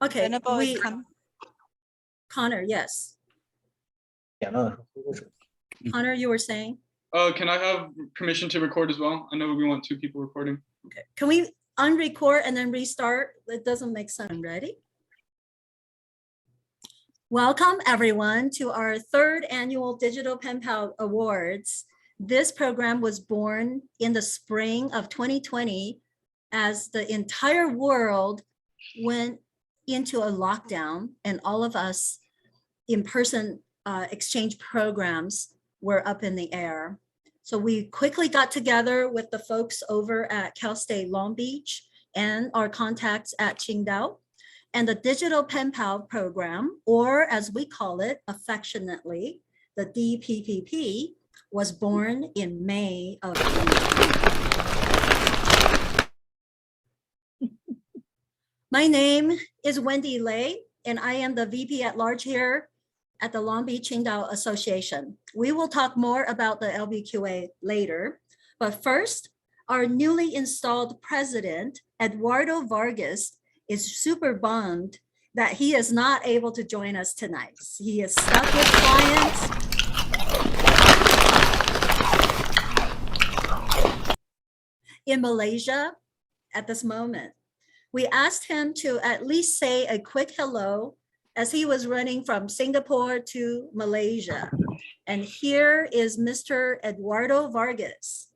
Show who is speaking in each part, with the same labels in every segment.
Speaker 1: Okay,
Speaker 2: Venerable
Speaker 1: Connor, yes.
Speaker 3: 点了合作者。
Speaker 1: Connor, you were saying?
Speaker 4: Can I have permission to record as well? I know we want 2 people recording.
Speaker 1: Okay, can we unrecord and then restart? It doesn't make sense. Ready? Welcome everyone to our 3rd annual Digital Pen Pal Awards. This program was born in the spring of 2020 as the entire world went into a lockdown and all of us in-person exchange programs were up in the air. So we quickly got together with the folks over at Cal State Long Beach and our contacts at Qingdao, and the Digital Pen Pal program, or as we call it affectionately, the DPPP, was born in May of 2020. My name is Wendy Lei, and I am the VP at large here at the Long Beach Qingdao Association. We will talk more about the LBQA later, but first, our newly installed president, Eduardo Vargas, is super bummed that he is not able to join us tonight. He is stuck with clients. In Malaysia at this moment. We asked him to at least say a quick hello as he was running from Singapore to Malaysia. And here is Mr. Eduardo Vargas.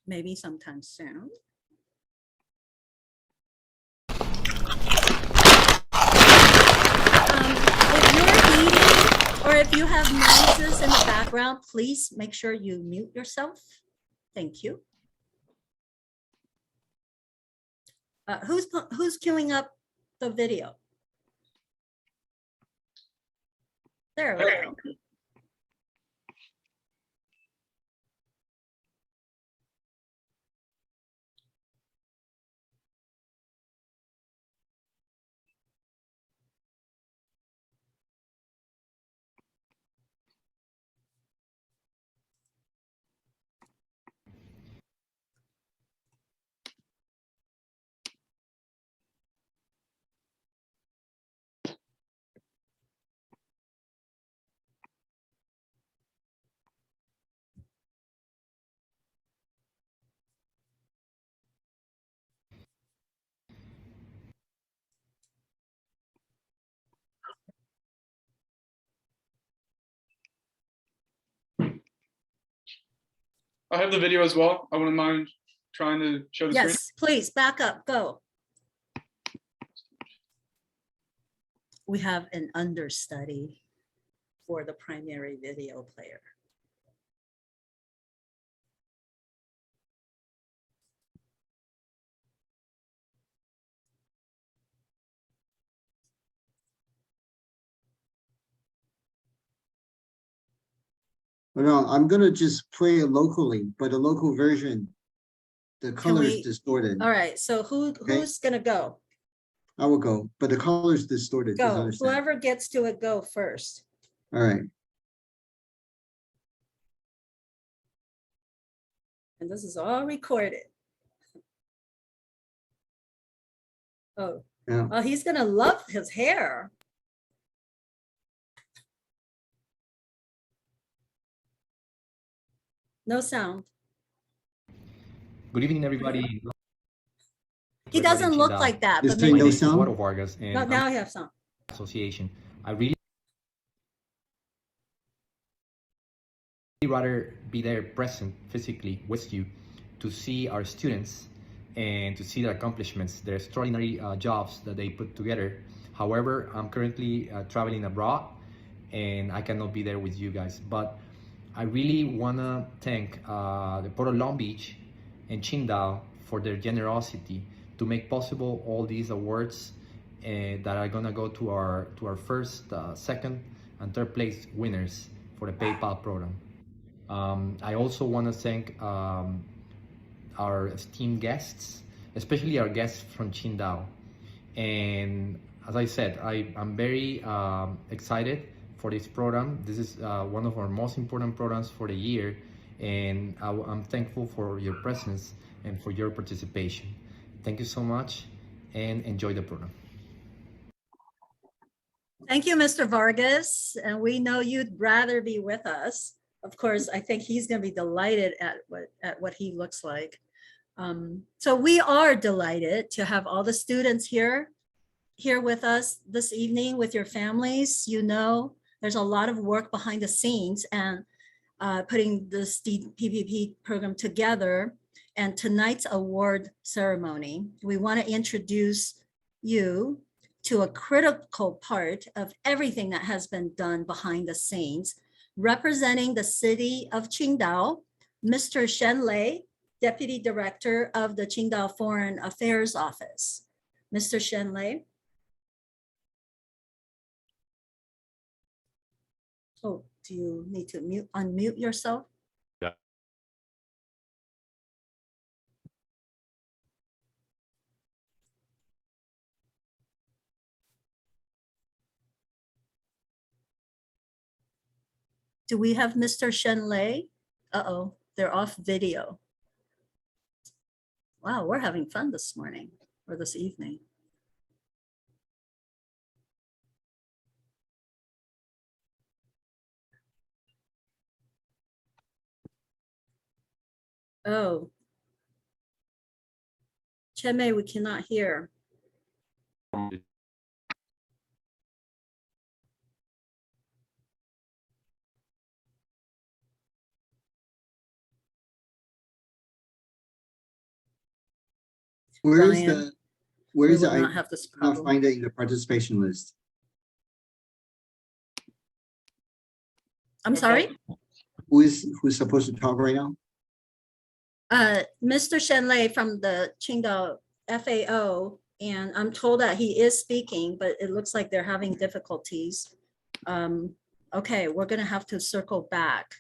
Speaker 1: Maybe sometime soon. If you're eating or if you have noises in the background, please make sure you mute yourself. Thank you. Who's queuing up the video? There we go.
Speaker 4: I have the video as well. I wouldn't mind trying to show the screen.
Speaker 1: Yes, please back up, go. We have an understudy for the primary video player.
Speaker 5: No, I'm gonna just play it locally, but the local version, the color is distorted.
Speaker 1: All right, so who's gonna go?
Speaker 5: I will go, but the color is distorted. just
Speaker 1: Go,
Speaker 5: understand.
Speaker 1: whoever gets to it, go first.
Speaker 5: All right,
Speaker 1: And this is all recorded. Oh,
Speaker 5: yeah.
Speaker 1: oh, he's gonna love his hair. No sound.
Speaker 6: Good evening, everybody.
Speaker 1: He doesn't look like that,
Speaker 5: Is
Speaker 1: but
Speaker 5: there
Speaker 1: maybe,
Speaker 5: no
Speaker 6: My name is
Speaker 5: sound?
Speaker 6: Eduardo Vargas, and
Speaker 1: no,
Speaker 6: I'm
Speaker 1: now I have sound.
Speaker 6: association. I really rather be there present physically with you to see our students and to see their accomplishments, their extraordinary jobs that they put together. However, I'm currently traveling abroad and I cannot be there with you guys, but I really wanna thank the Port of Long Beach and Qingdao for their generosity to make possible all these awards that are gonna go to our first, second, and third place winners for the PayPal program. I also want to thank our esteemed guests, especially our guests from Qingdao. And as I said, I'm very excited for this program. This is one of our most important programs for the year, and I'm thankful for your presence and for your participation. Thank you so much, and enjoy the program.
Speaker 1: Thank you, Mr. Vargas. And we know you'd rather be with us. Of course, I think he's going to be delighted at what he looks like. So we are delighted to have all the students here with us this evening with your families. You know, there's a lot of work behind the scenes and putting this PPP program together. And tonight's award ceremony, we want to introduce you to a critical part of everything that has been done behind the scenes. Representing the city of Qingdao, Mr. Shen Lei, Deputy Director of the Qingdao Foreign Affairs Office. Mr. Shen Lei. Oh, do you need to unmute yourself?
Speaker 2: Yeah.
Speaker 1: Do we have Mr. Shen Lei? Uh-oh, they're off video. Wow, we're having fun this morning or this evening. Oh. Chen Mei, we cannot hear.
Speaker 5: Where is
Speaker 1: Ryan,
Speaker 5: where
Speaker 1: we
Speaker 5: is
Speaker 1: will
Speaker 5: it?
Speaker 1: not
Speaker 5: I
Speaker 1: have this
Speaker 5: cannot
Speaker 1: problem.
Speaker 5: find it in the participation list.
Speaker 1: I'm sorry?
Speaker 5: Who's supposed to talk right now?
Speaker 1: Mr. Shen Lei from the Qingdao FAO, and I'm told that he is speaking, but it looks like they're having difficulties. Okay, we're gonna have to circle back.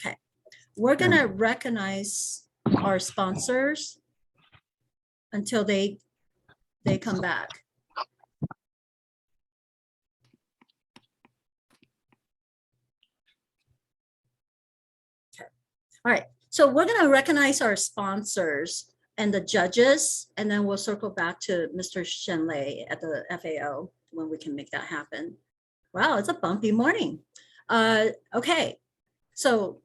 Speaker 1: Okay, we're gonna recognize our sponsors until they come back. All right, so we're going to recognize our sponsors and the judges, and then we'll circle back to Mr. Shen Lei at the FAO when we can make that happen. Wow, it's a bumpy morning. Okay, so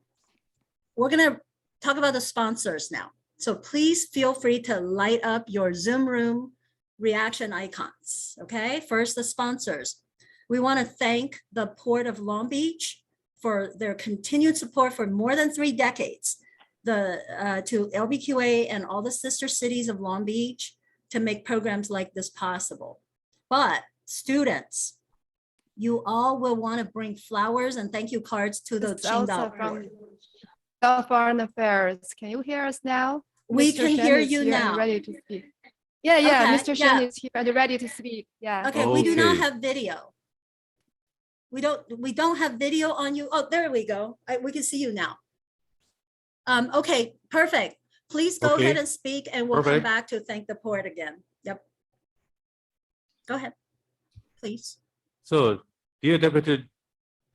Speaker 1: we're going to talk about the sponsors now. So please feel free to light up your Zoom room reaction icons. Okay, first the sponsors. We want to thank the Port of Long Beach for their continued support for more than 3 decades, to LBQA and all the sister cities of Long Beach to make programs like this possible. But students, you all will want to bring flowers and thank you cards to the
Speaker 7: It's Elsa
Speaker 1: Qingdao
Speaker 7: from
Speaker 1: Port.
Speaker 7: Qingdao Foreign Affairs. Can you hear us now?
Speaker 1: We
Speaker 7: Mr.
Speaker 1: can
Speaker 7: Shen
Speaker 1: hear
Speaker 7: is
Speaker 1: you
Speaker 7: here and
Speaker 1: now.
Speaker 7: ready to speak. Yeah, yeah,
Speaker 1: Okay,
Speaker 7: Mr. Shen
Speaker 1: yeah.
Speaker 7: is here and ready to speak. Yeah.
Speaker 1: Okay, we do not
Speaker 2: Okay.
Speaker 1: have video. We don't have video on you. Oh, there we go. We can see you now. Okay, perfect. Please go ahead
Speaker 2: Okay,
Speaker 1: and speak and we'll come
Speaker 2: perfect.
Speaker 1: back to thank the port again. Yep. Go ahead, please.
Speaker 2: So, dear Deputy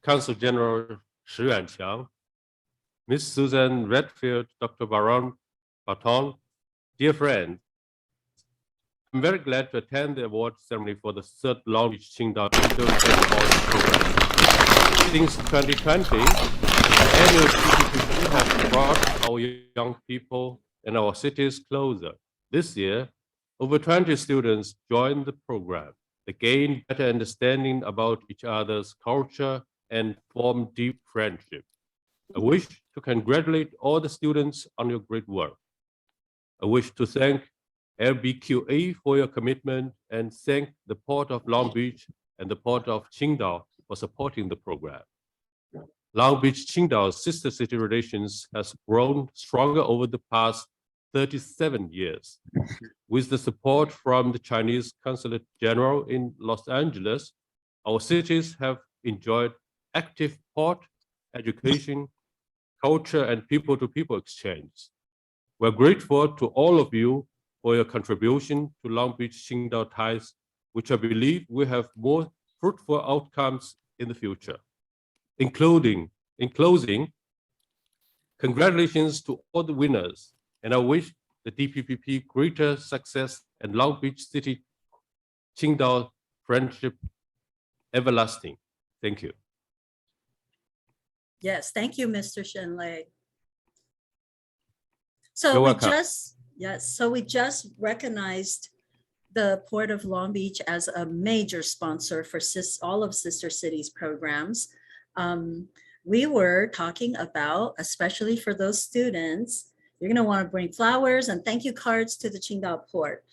Speaker 2: Consul General Shi Yuanqiang, Miss Susan Redfield, Dr. Baron Barton, dear friends, I'm very glad to attend the award ceremony for the 3rd Long Beach Qingdao Digital Awards program. Since 2020, the annual PPP has brought our young people and our cities closer. This year, over 20 students joined the program. They gained better understanding about each other's culture and formed deep friendship. I wish to congratulate all the students on your great work. I wish to thank LBQA for your commitment and thank the Port of Long Beach and the Port of Qingdao for supporting the program. Long Beach-Qingdao sister city relations has grown stronger over the past 37 years. With the support from the Chinese Consulate General in Los Angeles, our cities have enjoyed active port, education, culture, and people-to-people exchange. We're grateful to all of you for your contribution to Long Beach-Qingdao ties which I believe will have more fruitful outcomes in the future. In closing, congratulations to all the winners, and I wish the DPPP greater success and Long Beach City Qingdao friendship everlasting. Thank you.
Speaker 1: Yes, thank you, Mr. Shenlei.
Speaker 2: You're
Speaker 1: So
Speaker 2: welcome.
Speaker 1: we just recognized the Port of Long Beach as a major sponsor for all of Sister Cities programs. We were talking about, especially for those students, you're gonna wanna bring flowers and thank you cards to the Qingdao Port.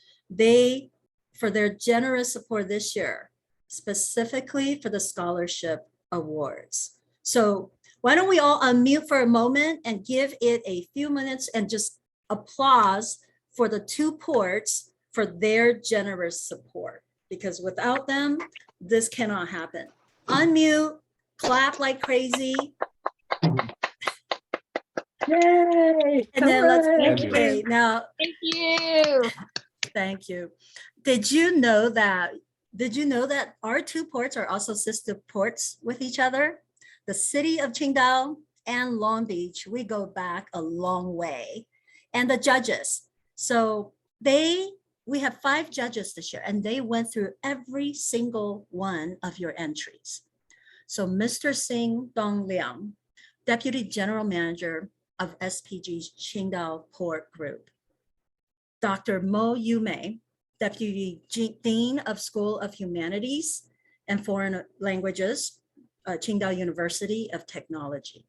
Speaker 1: For their generous support this year, specifically for the scholarship awards. So why don't we all unmute for a moment and give it a few minutes and just applause for the two ports for their generous support, because without them, this cannot happen. Unmute, clap like crazy.
Speaker 7: Yay!
Speaker 1: And then let's,
Speaker 2: Thank you.
Speaker 1: okay, now,
Speaker 7: Thank you.
Speaker 1: thank you. Did you know that our two ports are also sister ports with each other? The city of Qingdao and Long Beach, we go back a long way. And the judges, so we have 5 judges this year, and they went through every single one of your entries. So Mr. Sing Dong Liang, Deputy General Manager of SPG's Qingdao Port Group. Dr. Mo Yumei, Deputy Dean of School of Humanities and Foreign Languages, Qingdao University of Technology.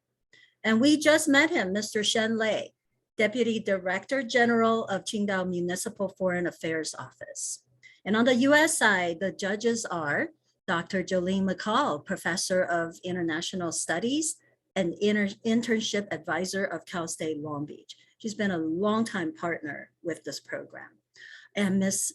Speaker 1: And we just met him, Mr. Shen Lei, Deputy Director General of Qingdao Municipal Foreign Affairs Office. And on the US side, the judges are Dr. Jolene McCall, Professor of International Studies and Internship Advisor of Cal State Long Beach. She's been a longtime partner with this program. And Ms.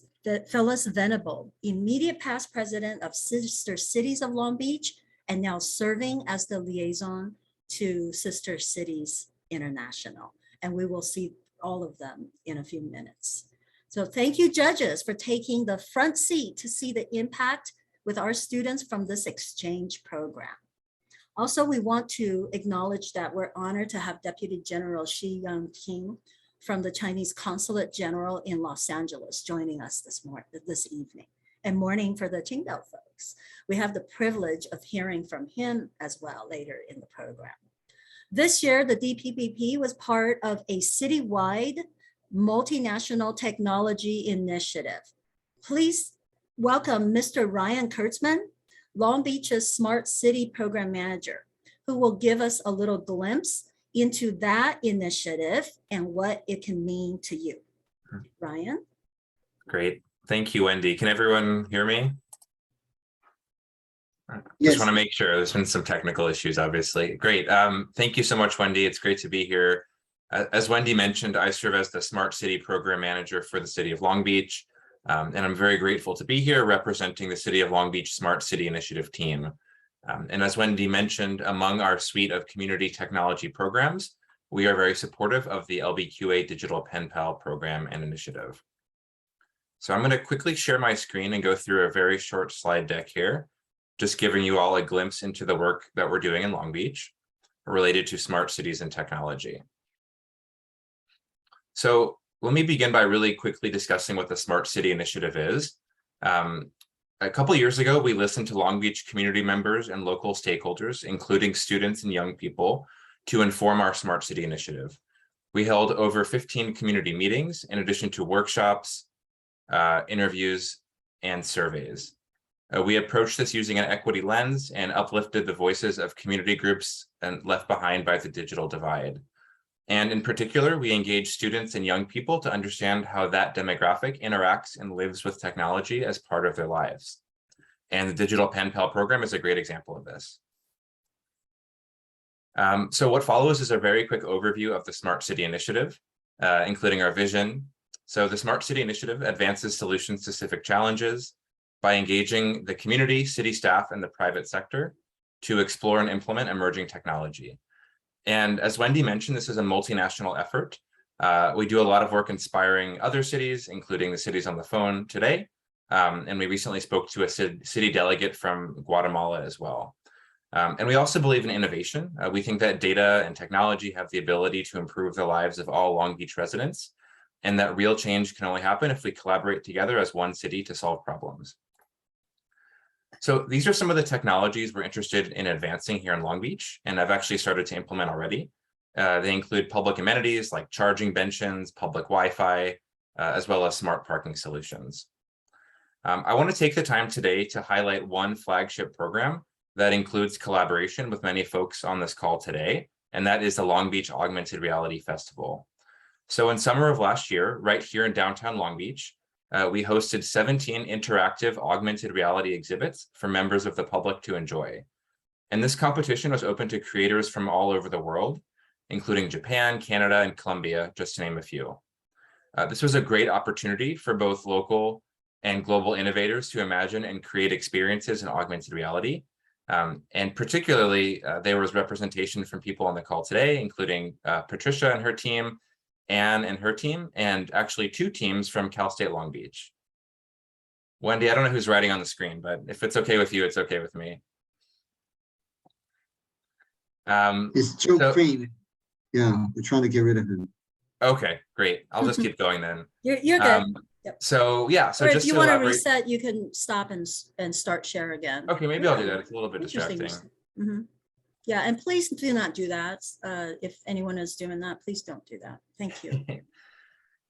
Speaker 1: Phyllis Venable, immediate past president of Sister Cities of Long Beach, and now serving as the liaison to Sister Cities International. And we will see all of them in a few minutes. So thank you, judges, for taking the front seat to see the impact with our students from this exchange program. Also, we want to acknowledge that we're honored to have Deputy General Shi Yangqing from the Chinese Consulate General in Los Angeles joining us this evening, and morning for the Qingdao folks. We have the privilege of hearing from him as well later in the program. This year, the DPPP was part of a citywide multinational technology initiative. Please welcome Mr. Ryan Kurtzman, Long Beach's Smart City Program Manager, who will give us a little glimpse into that initiative and what it can mean to you. Ryan?
Speaker 8: Great. Thank you, Wendy. Can everyone hear me?
Speaker 5: Yes.
Speaker 8: Just want to make sure. There's been some technical issues, obviously. Great. Thank you so much, Wendy. It's great to be here. As Wendy mentioned, I serve as the Smart City Program Manager for the City of Long Beach. And I'm very grateful to be here representing the City of Long Beach Smart City Initiative team. And as Wendy mentioned, among our suite of community technology programs, we are very supportive of the LBQA Digital Pen Pal program and initiative. So I'm going to quickly share my screen and go through a very short slide deck here, just giving you all a glimpse into the work that we're doing in Long Beach related to smart cities and technology. So let me begin by really quickly discussing what the Smart City Initiative is. A couple of years ago, we listened to Long Beach community members and local stakeholders, including students and young people, to inform our Smart City Initiative. We held over 15 community meetings, in addition to workshops, interviews, and surveys. We approached this using an equity lens and uplifted the voices of community groups and left behind by the digital divide. And in particular, we engage students and young people to understand how that demographic interacts and lives with technology as part of their lives. And the Digital Pen Pal program is a great example of this. So what follows is a very quick overview of the Smart City Initiative, including our vision. So the Smart City Initiative advances solutions to civic challenges by engaging the community, city staff, and the private sector to explore and implement emerging technology. And as Wendy mentioned, this is a multinational effort. We do a lot of work inspiring other cities, including the cities on the phone today, And we recently spoke to a city delegate from Guatemala as well. And we also believe in innovation. We think that data and technology have the ability to improve the lives of all Long Beach residents, and that real change can only happen if we collaborate together as one city to solve problems. So these are some of the technologies we're interested in advancing here in Long Beach, and I've actually started to implement already. They include public amenities like charging benches, public Wi-Fi, as well as smart parking solutions. I want to take the time today to highlight one flagship program that includes collaboration with many folks on this call today, and that is the Long Beach Augmented Reality Festival. So in summer of last year, right here in downtown Long Beach, we hosted 17 interactive augmented reality exhibits for members of the public to enjoy. And this competition was open to creators from all over the world, including Japan, Canada, and Colombia, just to name a few. This was a great opportunity for both local and global innovators to imagine and create experiences in augmented reality. And particularly, there was representation from people on the call today, including Patricia and her team, Anne and her team, and actually 2 teams from Cal State Long Beach. Wendy, I don't know who's writing on the screen, but if it's okay with you, it's okay with me.
Speaker 5: It's Joe Crane. Yeah, we're trying to get rid of him.
Speaker 8: Okay, great. I'll just keep going then.
Speaker 1: You're good. Yep.
Speaker 8: So yeah, so
Speaker 1: Or
Speaker 8: just
Speaker 1: if you
Speaker 8: to
Speaker 1: want to
Speaker 8: elaborate.
Speaker 1: reset, you can stop and start share again.
Speaker 8: Okay, maybe I'll do that. It's a little bit
Speaker 1: Interesting.
Speaker 8: distracting.
Speaker 1: Mhm. Yeah, and please do not do that. If anyone is doing that, please don't do that. Thank you.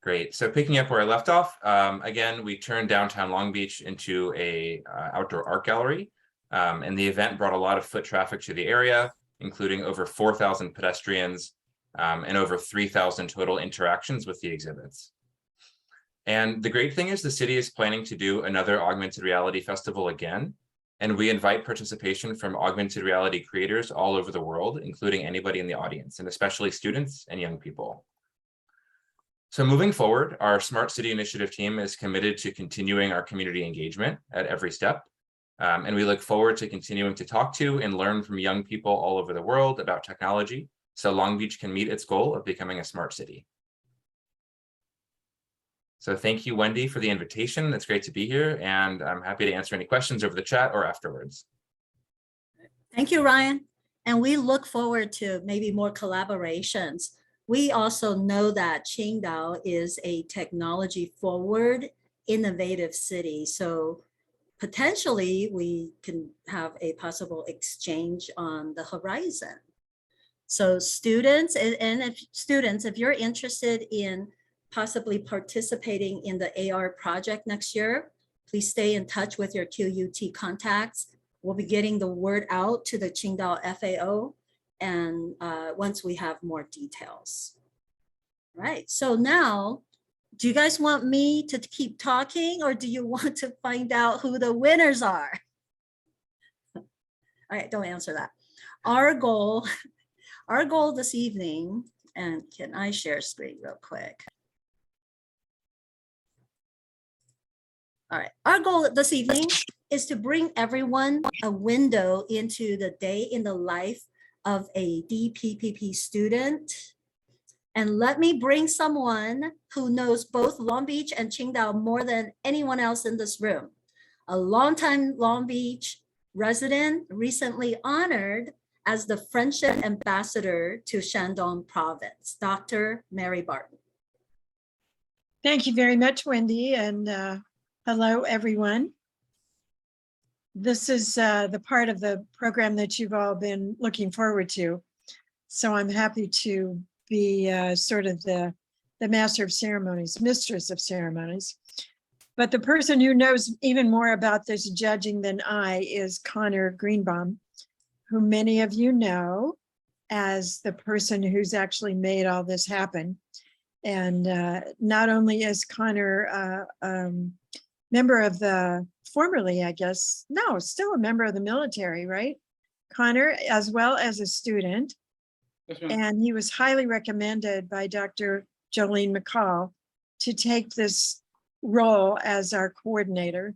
Speaker 8: Great. So picking up where I left off, again, we turned downtown Long Beach into a outdoor art gallery, and the event brought a lot of foot traffic to the area, including over 4,000 pedestrians and over 3,000 total interactions with the exhibits. And the great thing is the city is planning to do another augmented reality festival again, and we invite participation from augmented reality creators all over the world, including anybody in the audience, and especially students and young people. So moving forward, our Smart City Initiative team is committed to continuing our community engagement at every step. And we look forward to continuing to talk to and learn from young people all over the world about technology, so Long Beach can meet its goal of becoming a smart city. So thank you, Wendy, for the invitation. It's great to be here, and I'm happy to answer any questions over the chat or afterwards.
Speaker 1: Thank you, Ryan. And we look forward to maybe more collaborations. We also know that Qingdao is a technology forward, innovative city. So potentially we can have a possible exchange on the horizon. So students, if you're interested in possibly participating in the AR project next year, please stay in touch with your QUT contacts. We'll be getting the word out to the Qingdao FAO, and once we have more details. All right, so now, do you guys want me to keep talking, or do you want to find out who the winners are? All right, don't answer that. Our goal this evening, and can I share screen real quick? All right, our goal this evening is to bring everyone a window into the day in the life of a DPPP student. And let me bring someone who knows both Long Beach and Qingdao more than anyone else in this room. A longtime Long Beach resident, recently honored as the Friendship Ambassador to Shandong Province, Dr. Mary Barton.
Speaker 9: Thank you very much, Wendy, and hello, everyone. This is the part of the program that you've all been looking forward to. So I'm happy to be sort of the master of ceremonies, mistress of ceremonies. But the person who knows even more about this judging than I is Connor Greenbaum, who many of you know as the person who's actually made all this happen. And not only is Connor member of the, formerly, I guess, no, still a member of the military, right? Connor, as well as a student.
Speaker 4: Yes, ma'am.
Speaker 9: And he was highly recommended by Dr. Jolene McCall to take this role as our coordinator.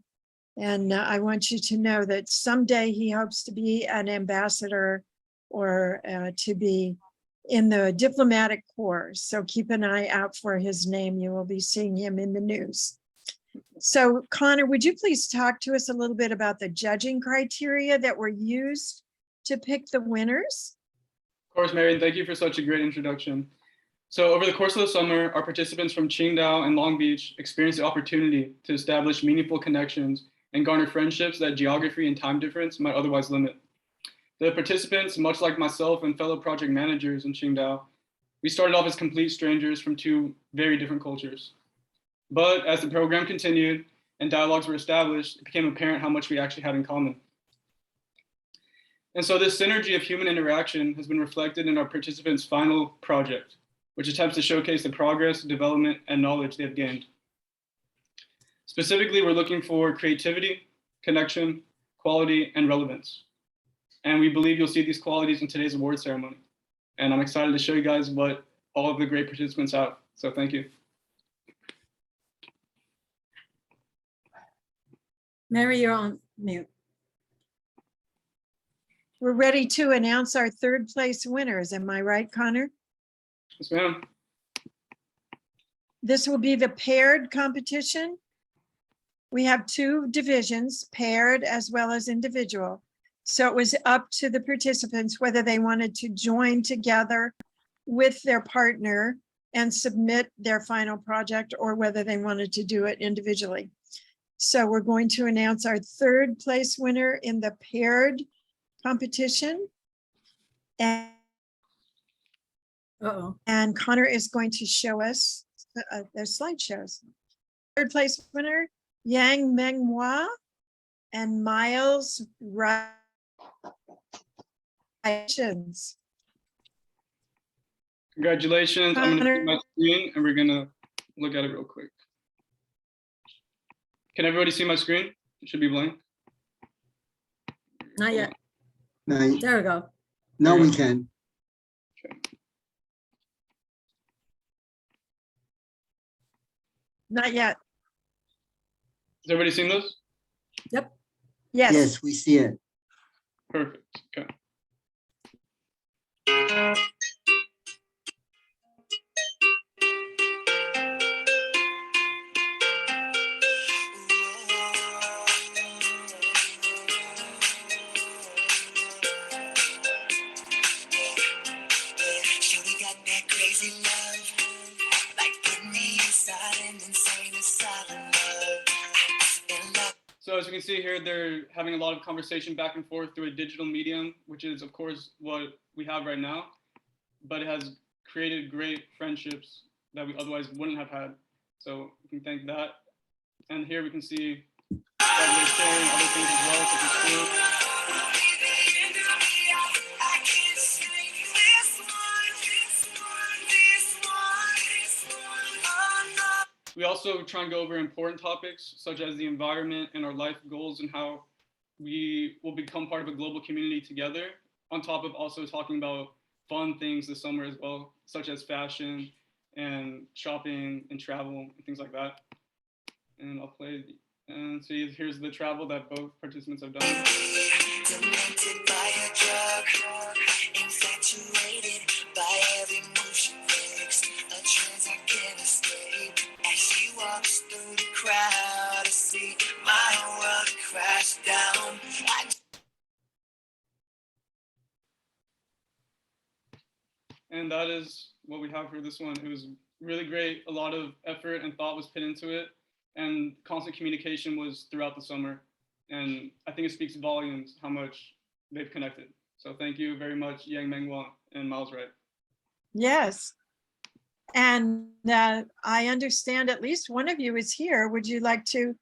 Speaker 9: And I want you to know that someday he hopes to be an ambassador or to be in the diplomatic corps. So keep an eye out for his name. You will be seeing him in the news. So Connor, would you please talk to us a little bit about the judging criteria that were used to pick the winners?
Speaker 4: Of course, Marion, thank you for such a great introduction. So over the course of the summer, our participants from Qingdao and Long Beach experienced the opportunity to establish meaningful connections and garner friendships that geography and time difference might otherwise limit. The participants, much like myself and fellow project managers in Qingdao, we started off as complete strangers from two very different cultures. But as the program continued and dialogues were established, it became apparent how much we actually had in common. And so this synergy of human interaction has been reflected in our participants' final project, which attempts to showcase the progress, development, and knowledge they've gained. Specifically, we're looking for creativity, connection, quality, and relevance. And we believe you'll see these qualities in today's award ceremony. And I'm excited to show you guys what all of the great participants have. So thank you.
Speaker 1: Mary, you're on mute.
Speaker 9: We're ready to announce our third place winners. Am I right, Connor?
Speaker 4: Yes, ma'am.
Speaker 9: This will be the paired competition. We have two divisions, paired as well as individual. So it was up to the participants whether they wanted to join together with their partner and submit their final project or whether they wanted to do it individually. So we're going to announce our third place winner in the paired competition. And
Speaker 1: Uh-oh.
Speaker 9: And Connor is going to show us their slideshows. Third place winner, Yang Menghua and Miles Wright.
Speaker 4: Congratulations. I'm going to
Speaker 9: Connor.
Speaker 4: share my screen and we're going to look at it real quick. Can everybody see my screen? It should be blank.
Speaker 1: Not yet.
Speaker 5: Now,
Speaker 1: There we go.
Speaker 5: now we can.
Speaker 9: Not yet.
Speaker 4: Has everybody seen those?
Speaker 9: Yes.
Speaker 5: Yes, we see it.
Speaker 4: Perfect. Okay. So as you can see here, they're having a lot of conversation back and forth through a digital medium, which is of course what we have right now, but it has created great friendships that we otherwise wouldn't have had. So we can thank that. And here we can see that they're sharing other things as well, such as food. We also try and go over important topics such as the environment and our life goals and how we will become part of a global community together, on top of also talking about fun things this summer as well, such as fashion and shopping and travel and things like that. And I'll play and see, here's the travel that both participants have done. Demented by a drug, infatuated by every move she makes, a trance I can't escape. As she walks through the crowd, I see my world crash down. And that is what we have for this one. It was really great. A lot of effort and thought was put into it, and constant communication was throughout the summer. And I think it speaks volumes how much they've connected. So thank you very much, Yang Menghua and Miles Wright.
Speaker 9: Yes. And I understand at least one of you is here. Would you like to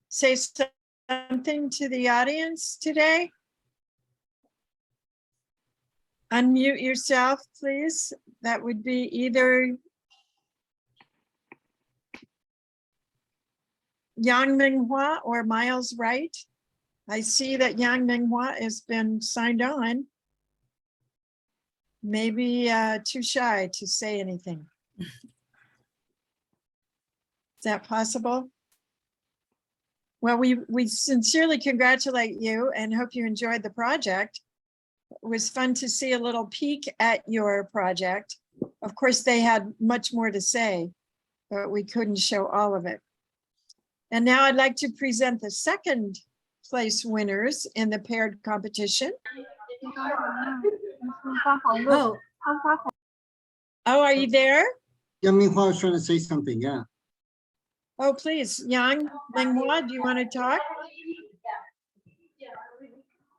Speaker 9: say something to the audience today? Unmute yourself, please. That would be either Yang Menghua or Miles Wright. I see that Yang Menghua has been signed on. Maybe too shy to say anything. Is that possible? Well, we sincerely congratulate you and hope you enjoyed the project. It was fun to see a little peek at your project. Of course, they had much more to say, but we couldn't show all of it. And now I'd like to present the second place winners in the paired competition.
Speaker 1: Oh,
Speaker 9: Oh, are you there?
Speaker 5: Yang Minghua was trying to say something, yeah.
Speaker 9: Oh, please, Yang Minghua, do you want to talk?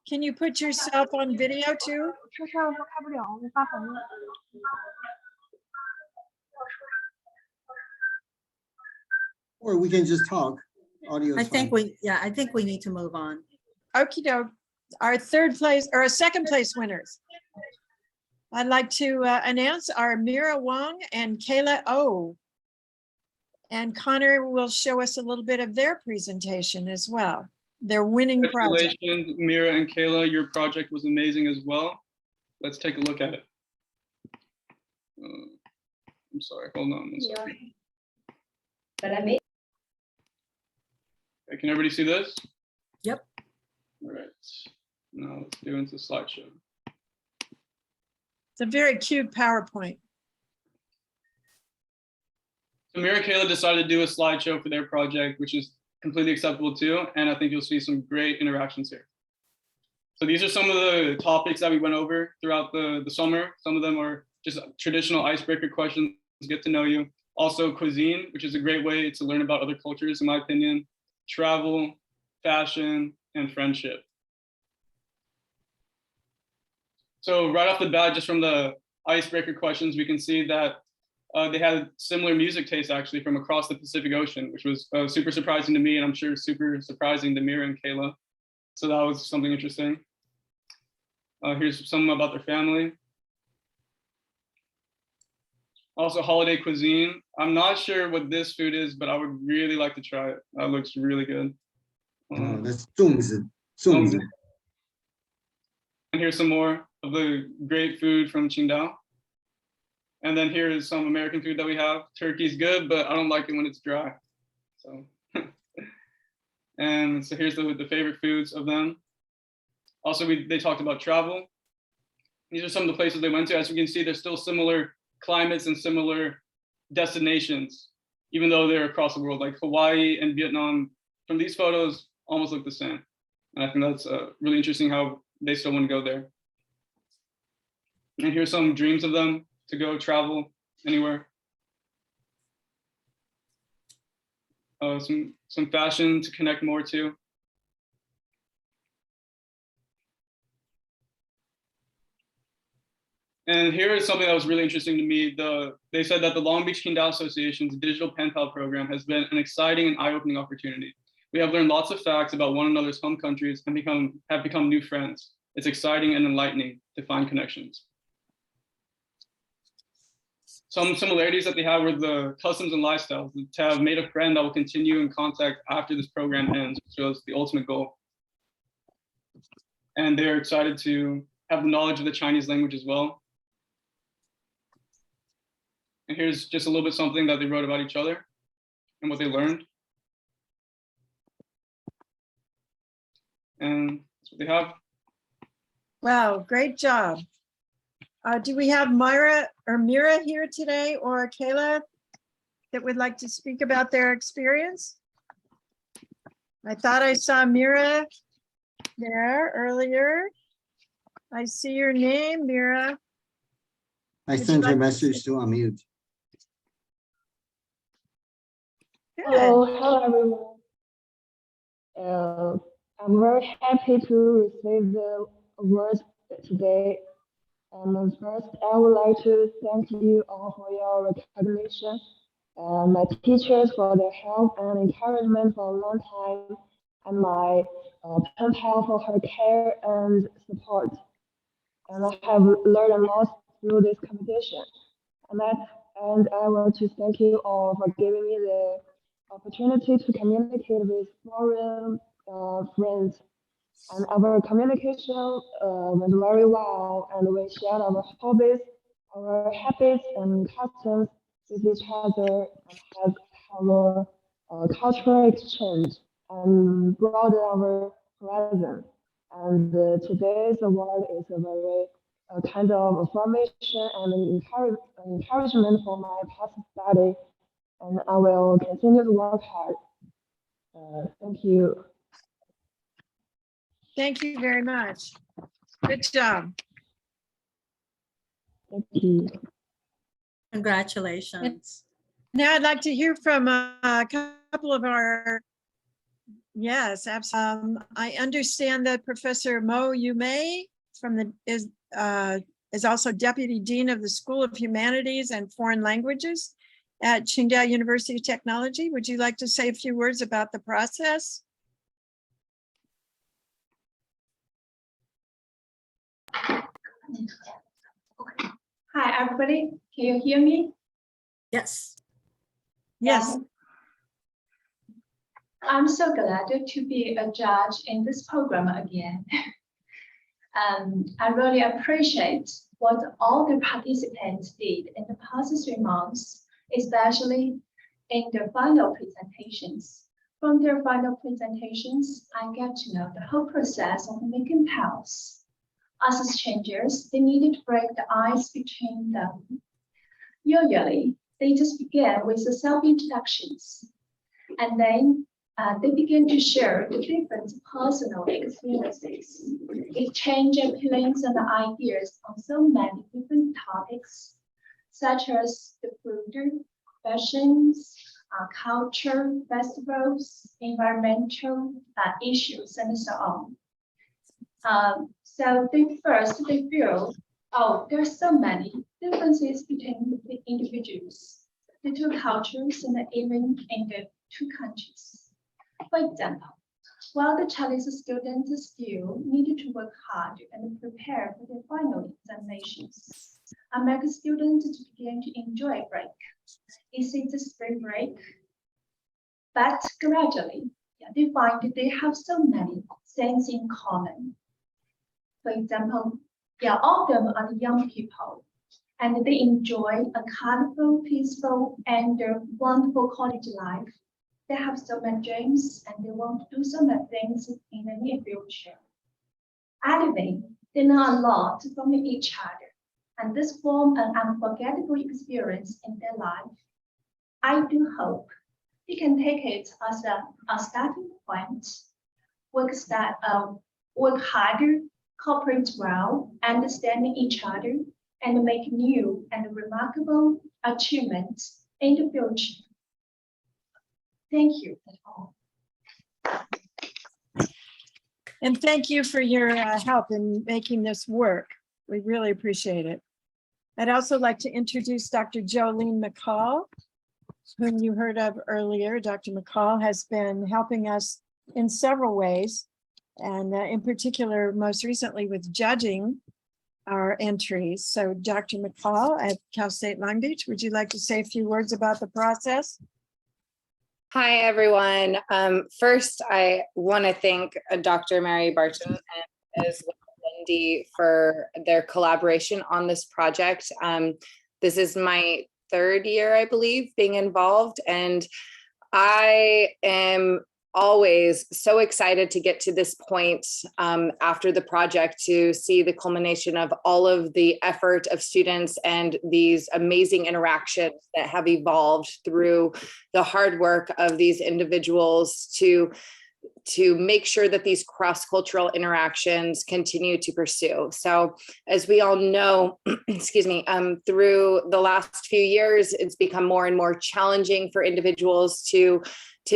Speaker 9: Can you put yourself on video too?
Speaker 5: Or we can just talk. Audio
Speaker 1: I
Speaker 5: is
Speaker 1: think
Speaker 5: fine.
Speaker 1: I think we need to move on.
Speaker 9: Okie doke. Our third place or our second place winners. I'd like to announce our Mira Wong and Kayla O. And Connor will show us a little bit of their presentation as well. Their winning project.
Speaker 4: Congratulations, Mira and Kayla. Your project was amazing as well. Let's take a look at it. I'm sorry, hold on one second. Okay, can everybody see this?
Speaker 1: Yep.
Speaker 4: All right, now let's go into slideshow.
Speaker 9: It's a very cute PowerPoint.
Speaker 4: So Mira and Kayla decided to do a slideshow for their project, which is completely acceptable too. And I think you'll see some great interactions here. So these are some of the topics that we went over throughout the summer. Some of them are just traditional icebreaker questions, get to know you. Also cuisine, which is a great way to learn about other cultures, in my opinion. Travel, fashion, and friendship. So right off the bat, just from the icebreaker questions, we can see that they had similar music tastes actually from across the Pacific Ocean, which was super surprising to me, and I'm sure super surprising to Mira and Kayla. So that was something interesting. Here's some about their family. Also holiday cuisine. I'm not sure what this food is, but I would really like to try it. That looks really good.
Speaker 5: Oh, that's 粽子.
Speaker 4: And here's some more of the great food from Qingdao. And then here is some American food that we have. Turkey's good, but I don't like it when it's dry. So, and so here's the favorite foods of them. Also, they talked about travel. These are some of the places they went to. As you can see, there's still similar climates and similar destinations, even though they're across the world, like Hawaii and Vietnam. From these photos, almost look the same. And I think that's really interesting how they still want to go there. And here's some dreams of them to go travel anywhere. Some fashion to connect more to. And here is something that was really interesting to me. They said that the Long Beach Qingdao Association's digital pen pal program has been an exciting and eye-opening opportunity. We have learned lots of facts about one another's home countries and have become new friends. It's exciting and enlightening to find connections. Some similarities that they have were the customs and lifestyles, to have made a friend that will continue in contact after this program ends, which was the ultimate goal. And they're excited to have the knowledge of the Chinese language as well. And here's just a little bit something that they wrote about each other and what they learned. And that's what they have.
Speaker 9: Wow, great job. Do we have Myra or Mira here today, or Kayla that would like to speak about their experience? I thought I saw Mira there earlier. I see your name, Mira.
Speaker 5: I
Speaker 9: Would you
Speaker 5: sent her
Speaker 9: like to
Speaker 5: message
Speaker 9: say-
Speaker 5: to unmute.
Speaker 9: Good.
Speaker 10: Hello everyone. I'm very happy to receive the award today. And first, I would like to thank you all for your recognition, and my teachers for their help and encouragement for a long time, and my pen pal for her care and support. And I have learned a lot through this competition. And I want to thank you all for giving me the opportunity to communicate with foreign friends. And our communication went very well, and we shared our hobbies, our habits, and customs with each other, and have our cultural exchange and broaden our horizon. And today's award is a very kind of affirmation and encouragement for my past study, and I will continue to work hard. Thank you.
Speaker 9: Thank you very much. Good job.
Speaker 10: Thank you.
Speaker 1: Congratulations.
Speaker 9: Now I'd like to hear from a couple of our, yes, absolutely. I understand that Professor Mo Yume is also Deputy Dean of the School of Humanities and Foreign Languages at Qingdao University of Technology. Would you like to say a few words about the process?
Speaker 11: Hi, everybody. Can you hear me?
Speaker 1: Yes.
Speaker 9: Yes.
Speaker 11: I'm so glad to be a judge in this program again. I really appreciate what all the participants did in the past 3 months, especially in their final presentations. From their final presentations, I get to know the whole process of making PALs. As strangers, they needed to break the ice between them. Usually, they just began with the self-introductions, and then they began to share the different personal experiences, exchanging feelings and ideas on so many different topics, such as the food, fashions, culture, festivals, environmental issues, and so on. So they feel, oh, there's so many differences between the individuals, the 2 cultures, and even in the 2 countries. For example, while the Chinese students still needed to work hard and prepare for their final examinations, American students began to enjoy a break. Is it a spring break? But gradually, they find that they have so many things in common. For example, all of them are the young people, and they enjoy a colorful, peaceful, and wonderful college life. They have so many dreams, and they want to do so many things in the near future. Anyway, they know a lot from each other, and this forms an unforgettable experience in their life. I do hope they can take it as a starting point, work harder, cooperate well, understanding each other, and make new and remarkable achievements in the future. Thank you. That's all.
Speaker 9: And thank you for your help in making this work. We really appreciate it. I'd also like to introduce Dr. Jolene McCall, whom you heard of earlier. Dr. McCall has been helping us in several ways, and in particular, most recently with judging our entries. So Dr. McCall at Cal State Long Beach, would you like to say a few words about the process?
Speaker 12: Hi, everyone. First, I want to thank Dr. Mary Barton and as well as Wendy for their collaboration on this project. This is my 3rd year, I believe, being involved, and I am always so excited to get to this point after the project to see the culmination of all of the effort of students and these amazing interactions that have evolved through the hard work of these individuals to make sure that these cross-cultural interactions continue to pursue. So as we all know, excuse me, through the last few years, it's become more and more challenging for individuals to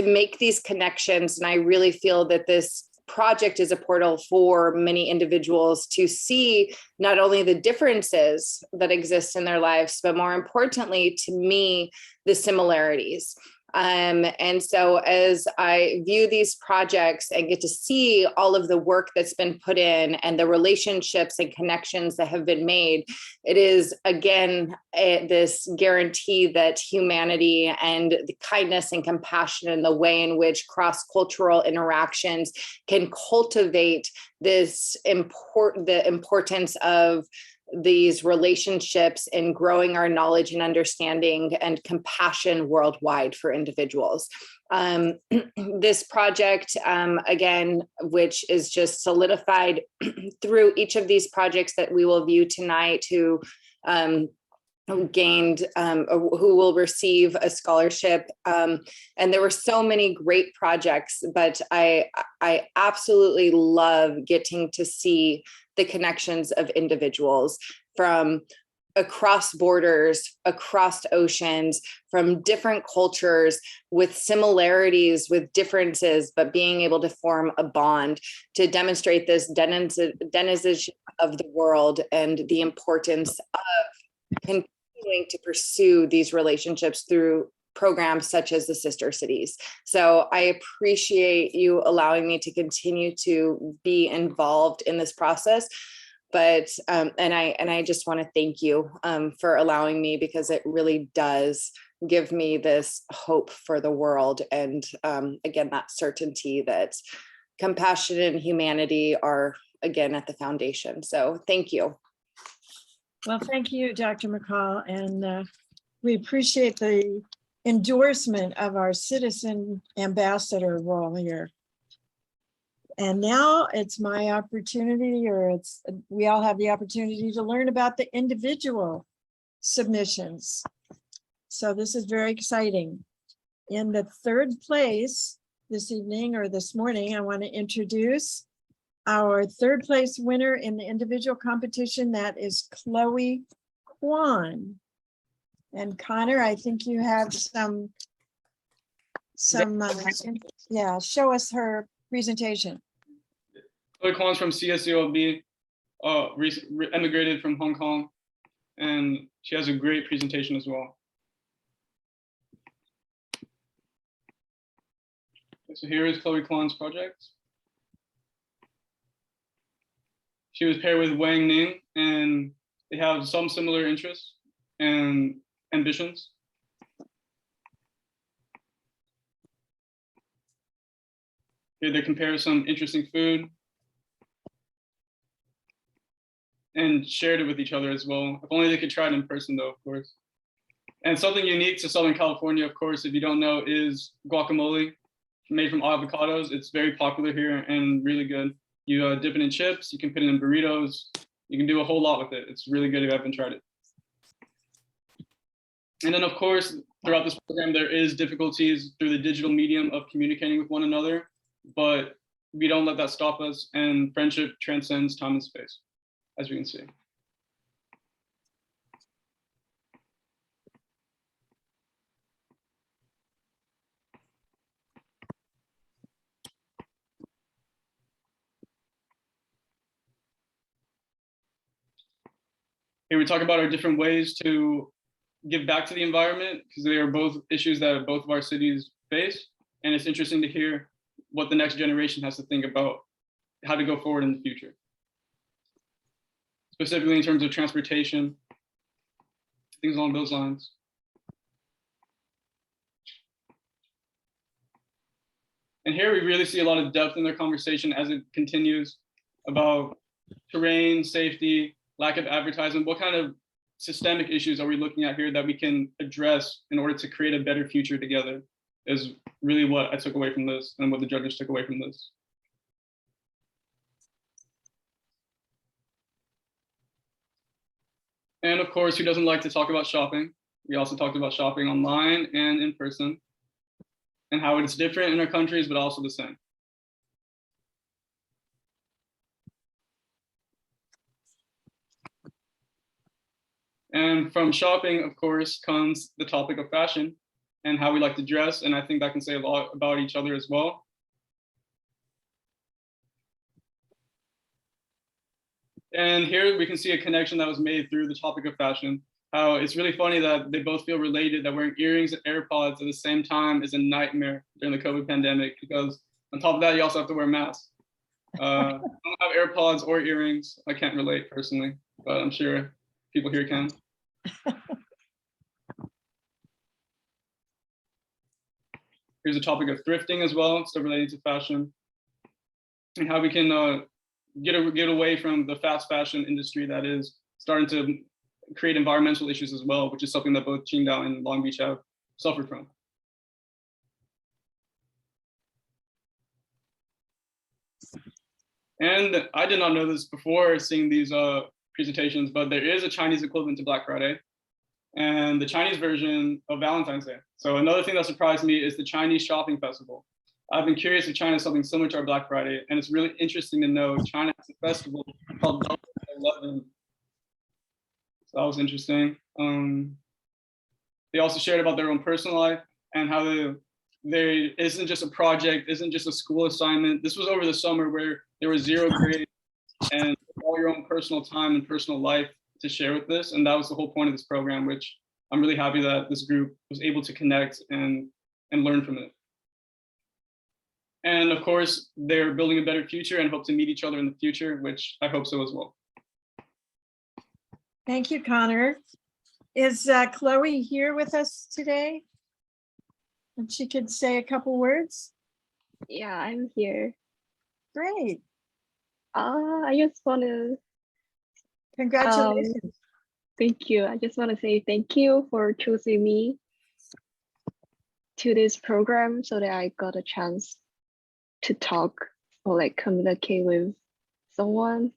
Speaker 12: make these connections. And I really feel that this project is a portal for many individuals to see not only the differences that exist in their lives, but more importantly, to me, the similarities. And so as I view these projects and get to see all of the work that's been put in and the relationships and connections that have been made, it is again, this guarantee that humanity and the kindness and compassion and the way in which cross-cultural interactions can cultivate this the importance of these relationships in growing our knowledge and understanding and compassion worldwide for individuals. This project, again, which is just solidified through each of these projects that we will view tonight, who gained, who will receive a scholarship. And there were so many great projects, but I absolutely love getting to see the connections of individuals from across borders, across oceans, from different cultures, with similarities, with differences, but being able to form a bond to demonstrate this denization of the world and the importance of continuing to pursue these relationships through programs such as the Sister Cities. So I appreciate you allowing me to continue to be involved in this process. But and I just want to thank you for allowing me, because it really does give me this hope for the world. And again, that certainty that compassion and humanity are again at the foundation. So thank you.
Speaker 9: Well, thank you, Dr. McCall, and we appreciate the endorsement of our citizen ambassador role here. And now it's my opportunity, or we all have the opportunity to learn about the individual submissions. So this is very exciting. In the third place this evening or this morning, I want to introduce our third place winner in the individual competition. That is Chloe Kwan. And Connor, I think you have some yeah, show us her presentation.
Speaker 4: Chloe Kwan's from CSULB, emigrated from Hong Kong, and she has a great presentation as well. So here is Chloe Kwan's project. She was paired with Wang Ning, and they have some similar interests and ambitions. Here they compare some interesting food and shared it with each other as well. If only they could try it in person though, of course. And something unique to Southern California, of course, if you don't know, is guacamole made from avocados. It's very popular here and really good. You dip it in chips, you can put it in burritos, you can do a whole lot with it. It's really good if you haven't tried it. And then of course, throughout this program, there is difficulties through the digital medium of communicating with one another, but we don't let that stop us, and friendship transcends time and space, as we can see. Here we talk about our different ways to give back to the environment, because they are both issues that both of our cities face. And it's interesting to hear what the next generation has to think about how to go forward in the future. Specifically in terms of transportation, things along those lines. And here we really see a lot of depth in their conversation as it continues about terrain, safety, lack of advertising. What kind of systemic issues are we looking at here that we can address in order to create a better future together, is really what I took away from this and what the judges took away from this. And of course, who doesn't like to talk about shopping? We also talked about shopping online and in person, and how it's different in our countries, but also the same. And from shopping, of course, comes the topic of fashion and how we like to dress. And I think that can say a lot about each other as well. And here we can see a connection that was made through the topic of fashion. How it's really funny that they both feel related, that wearing earrings and AirPods at the same time is a nightmare during the COVID pandemic, because on top of that, you also have to wear masks. I don't have AirPods or earrings. I can't relate personally, but I'm sure people here can. Here's a topic of thrifting as well, still related to fashion, and how we can get away from the fast fashion industry that is starting to create environmental issues as well, which is something that both Qingdao and Long Beach have suffered from. And I did not know this before seeing these presentations, but there is a Chinese equivalent to Black Friday. and the Chinese version of Valentine's Day. So another thing that surprised me is the Chinese shopping festival. I've been curious if China has something similar to our Black Friday, and it's really interesting to know China has a festival called Double 11. So that was interesting. They also shared about their own personal life and how they isn't just a project, isn't just a school assignment. This was over the summer where there was 0 grades and all your own personal time and personal life to share with this. And that was the whole point of this program, which I'm really happy that this group was able to connect and learn from it. And of course, they're building a better future and hope to meet each other in the future, which I hope so as well.
Speaker 9: Thank you, Connor. Is Chloe here with us today? And she could say a couple words?
Speaker 10: Yeah, I'm here.
Speaker 9: Great.
Speaker 10: I just want to
Speaker 9: Congratulations.
Speaker 10: thank you. I just want to say thank you for choosing me to this program so that I got a chance to talk or like communicate with someone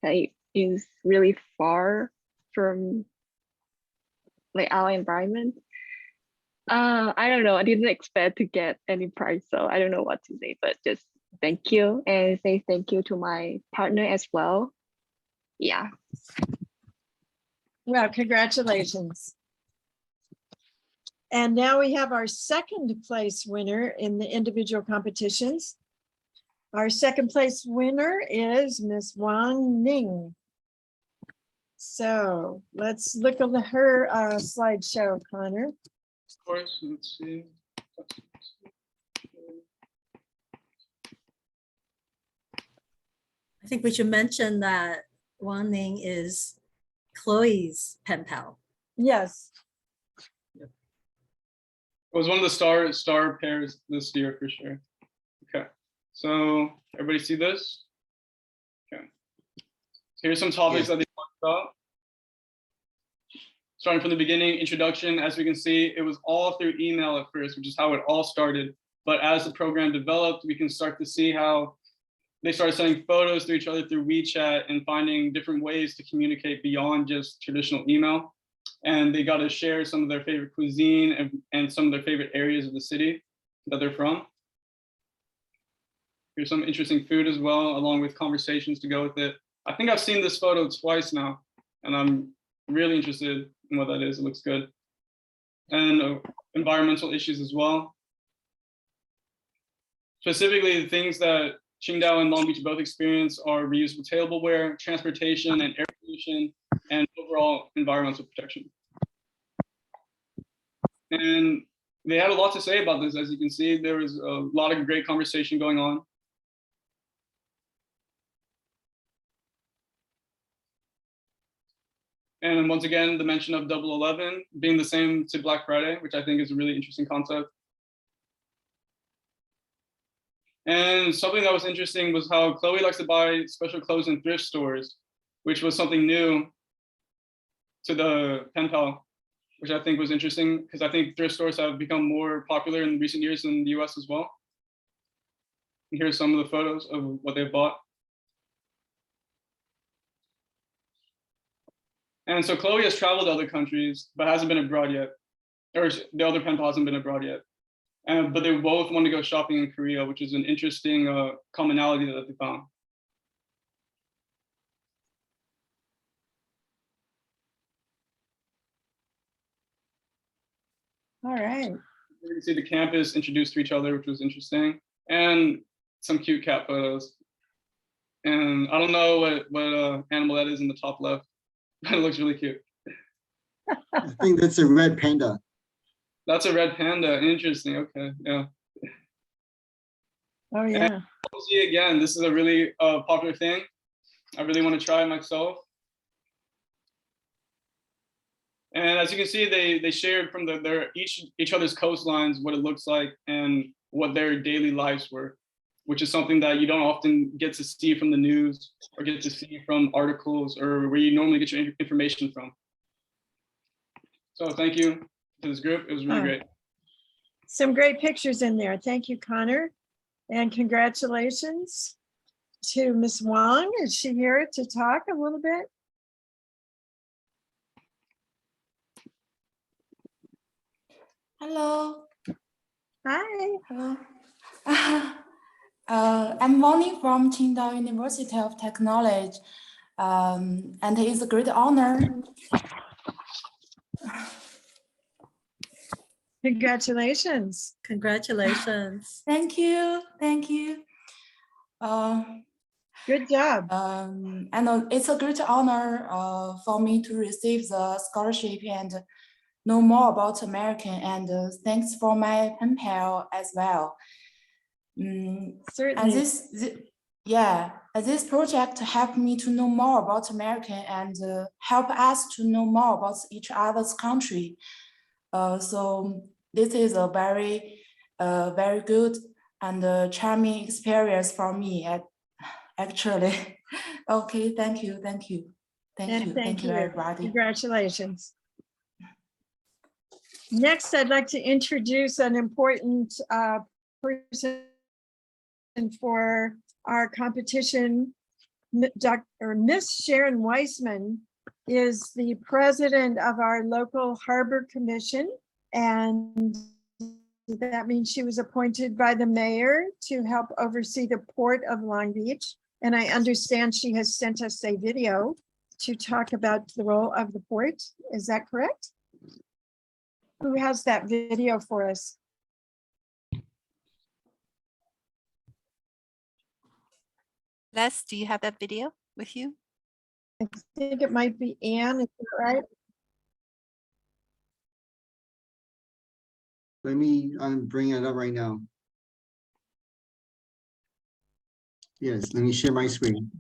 Speaker 10: that is really far from like our environment. I don't know. I didn't expect to get any prize, so I don't know what to say, but just thank you and say thank you to my partner as well. Yeah.
Speaker 9: Well, congratulations. And now we have our second place winner in the individual competitions. Our second place winner is Miss Wang Ning. So let's look at her slideshow, Connor.
Speaker 4: Of course, let's see.
Speaker 1: I think we should mention that Wang Ning is Chloe's pen pal.
Speaker 9: Yes.
Speaker 4: It was one of the star pairs this year for sure. Okay, so everybody see this? Okay. So here's some topics that they talked about. Starting from the beginning, introduction, as we can see, it was all through email at first, which is how it all started. But as the program developed, we can start to see how they started sending photos to each other through WeChat and finding different ways to communicate beyond just traditional email. And they got to share some of their favorite cuisine and some of their favorite areas of the city that they're from. Here's some interesting food as well, along with conversations to go with it. I think I've seen this photo twice now, and I'm really interested in what that is. It looks good. And environmental issues as well. Specifically, the things that Qingdao and Long Beach both experience are reusable tableware, transportation and air pollution, and overall environmental protection. And they had a lot to say about this. As you can see, there was a lot of great conversation going on. And once again, the mention of Double 11 being the same to Black Friday, which I think is a really interesting concept. And something that was interesting was how Chloe likes to buy special clothes in thrift stores, which was something new to the pen pal, which I think was interesting because I think thrift stores have become more popular in recent years in the US as well. And here's some of the photos of what they've bought. And so Chloe has traveled to other countries, but hasn't been abroad yet. Or the other pen pal hasn't been abroad yet. But they both want to go shopping in Korea, which is an interesting commonality that they found.
Speaker 9: All right.
Speaker 4: You can see the campus introduced to each other, which was interesting, and some cute cat photos. And I don't know what animal that is in the top left, but it looks really cute.
Speaker 5: I think that's a red panda.
Speaker 4: That's a red panda. Interesting. Okay. Yeah.
Speaker 9: Oh, yeah.
Speaker 4: And see, again, this is a really popular thing. I really want to try it myself. And as you can see, they shared from each other's coastlines what it looks like and what their daily lives were, which is something that you don't often get to see from the news or get to see from articles or where you normally get your information from. So thank you to this group. It was really great.
Speaker 9: Some great pictures in there. Thank you, Connor. And congratulations to Miss Wang. Is she here to talk a little bit?
Speaker 13: Hello.
Speaker 9: Hi.
Speaker 13: Hello. I'm Wang from Qingdao University of Technology, and it's a great honor.
Speaker 9: Congratulations.
Speaker 1: Congratulations.
Speaker 13: Thank you. Thank you.
Speaker 9: Good job.
Speaker 13: And it's a great honor for me to receive the scholarship and know more about American. And thanks for my pen pal as well.
Speaker 9: Certainly.
Speaker 13: And this project helped me to know more about American and help us to know more about each other's country. So this is a very good and charming experience for me. Actually, okay. Thank you, everybody.
Speaker 9: Congratulations. Next, I'd like to introduce an important person for our competition. Miss Sharon Weissman is the president of our local harbor commission, and that means she was appointed by the mayor to help oversee the port of Long Beach. And I understand she has sent us a video to talk about the role of the port. Is that correct? Who has that video for us?
Speaker 14: Les, do you have that video with you?
Speaker 9: I think it might be Anne, is that right?
Speaker 5: I'm bringing it up right now. Yes, let me share my screen.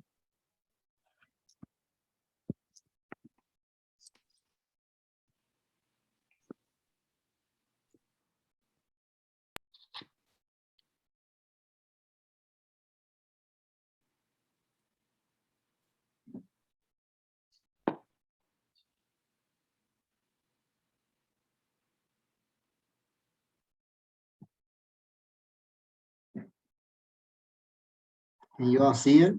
Speaker 5: Can you all see it?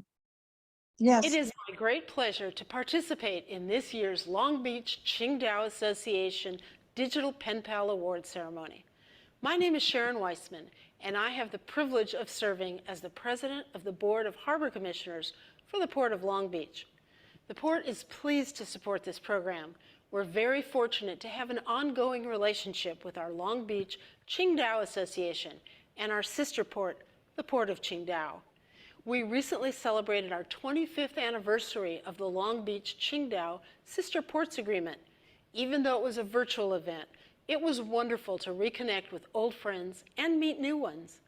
Speaker 9: Yes.
Speaker 15: It is my great pleasure to participate in this year's Long Beach Qingdao Association Digital Pen Pal Award ceremony. My name is Sharon Weissman, and I have the privilege of serving as the president of the Board of Harbor Commissioners for the Port of Long Beach. The Port is pleased to support this program. We're very fortunate to have an ongoing relationship with our Long Beach Qingdao Association and our sister port, the Port of Qingdao. We recently celebrated our 25th anniversary of the Long Beach Qingdao Sister Ports Agreement. Even though it was a virtual event, it was wonderful to reconnect with old friends and meet new ones.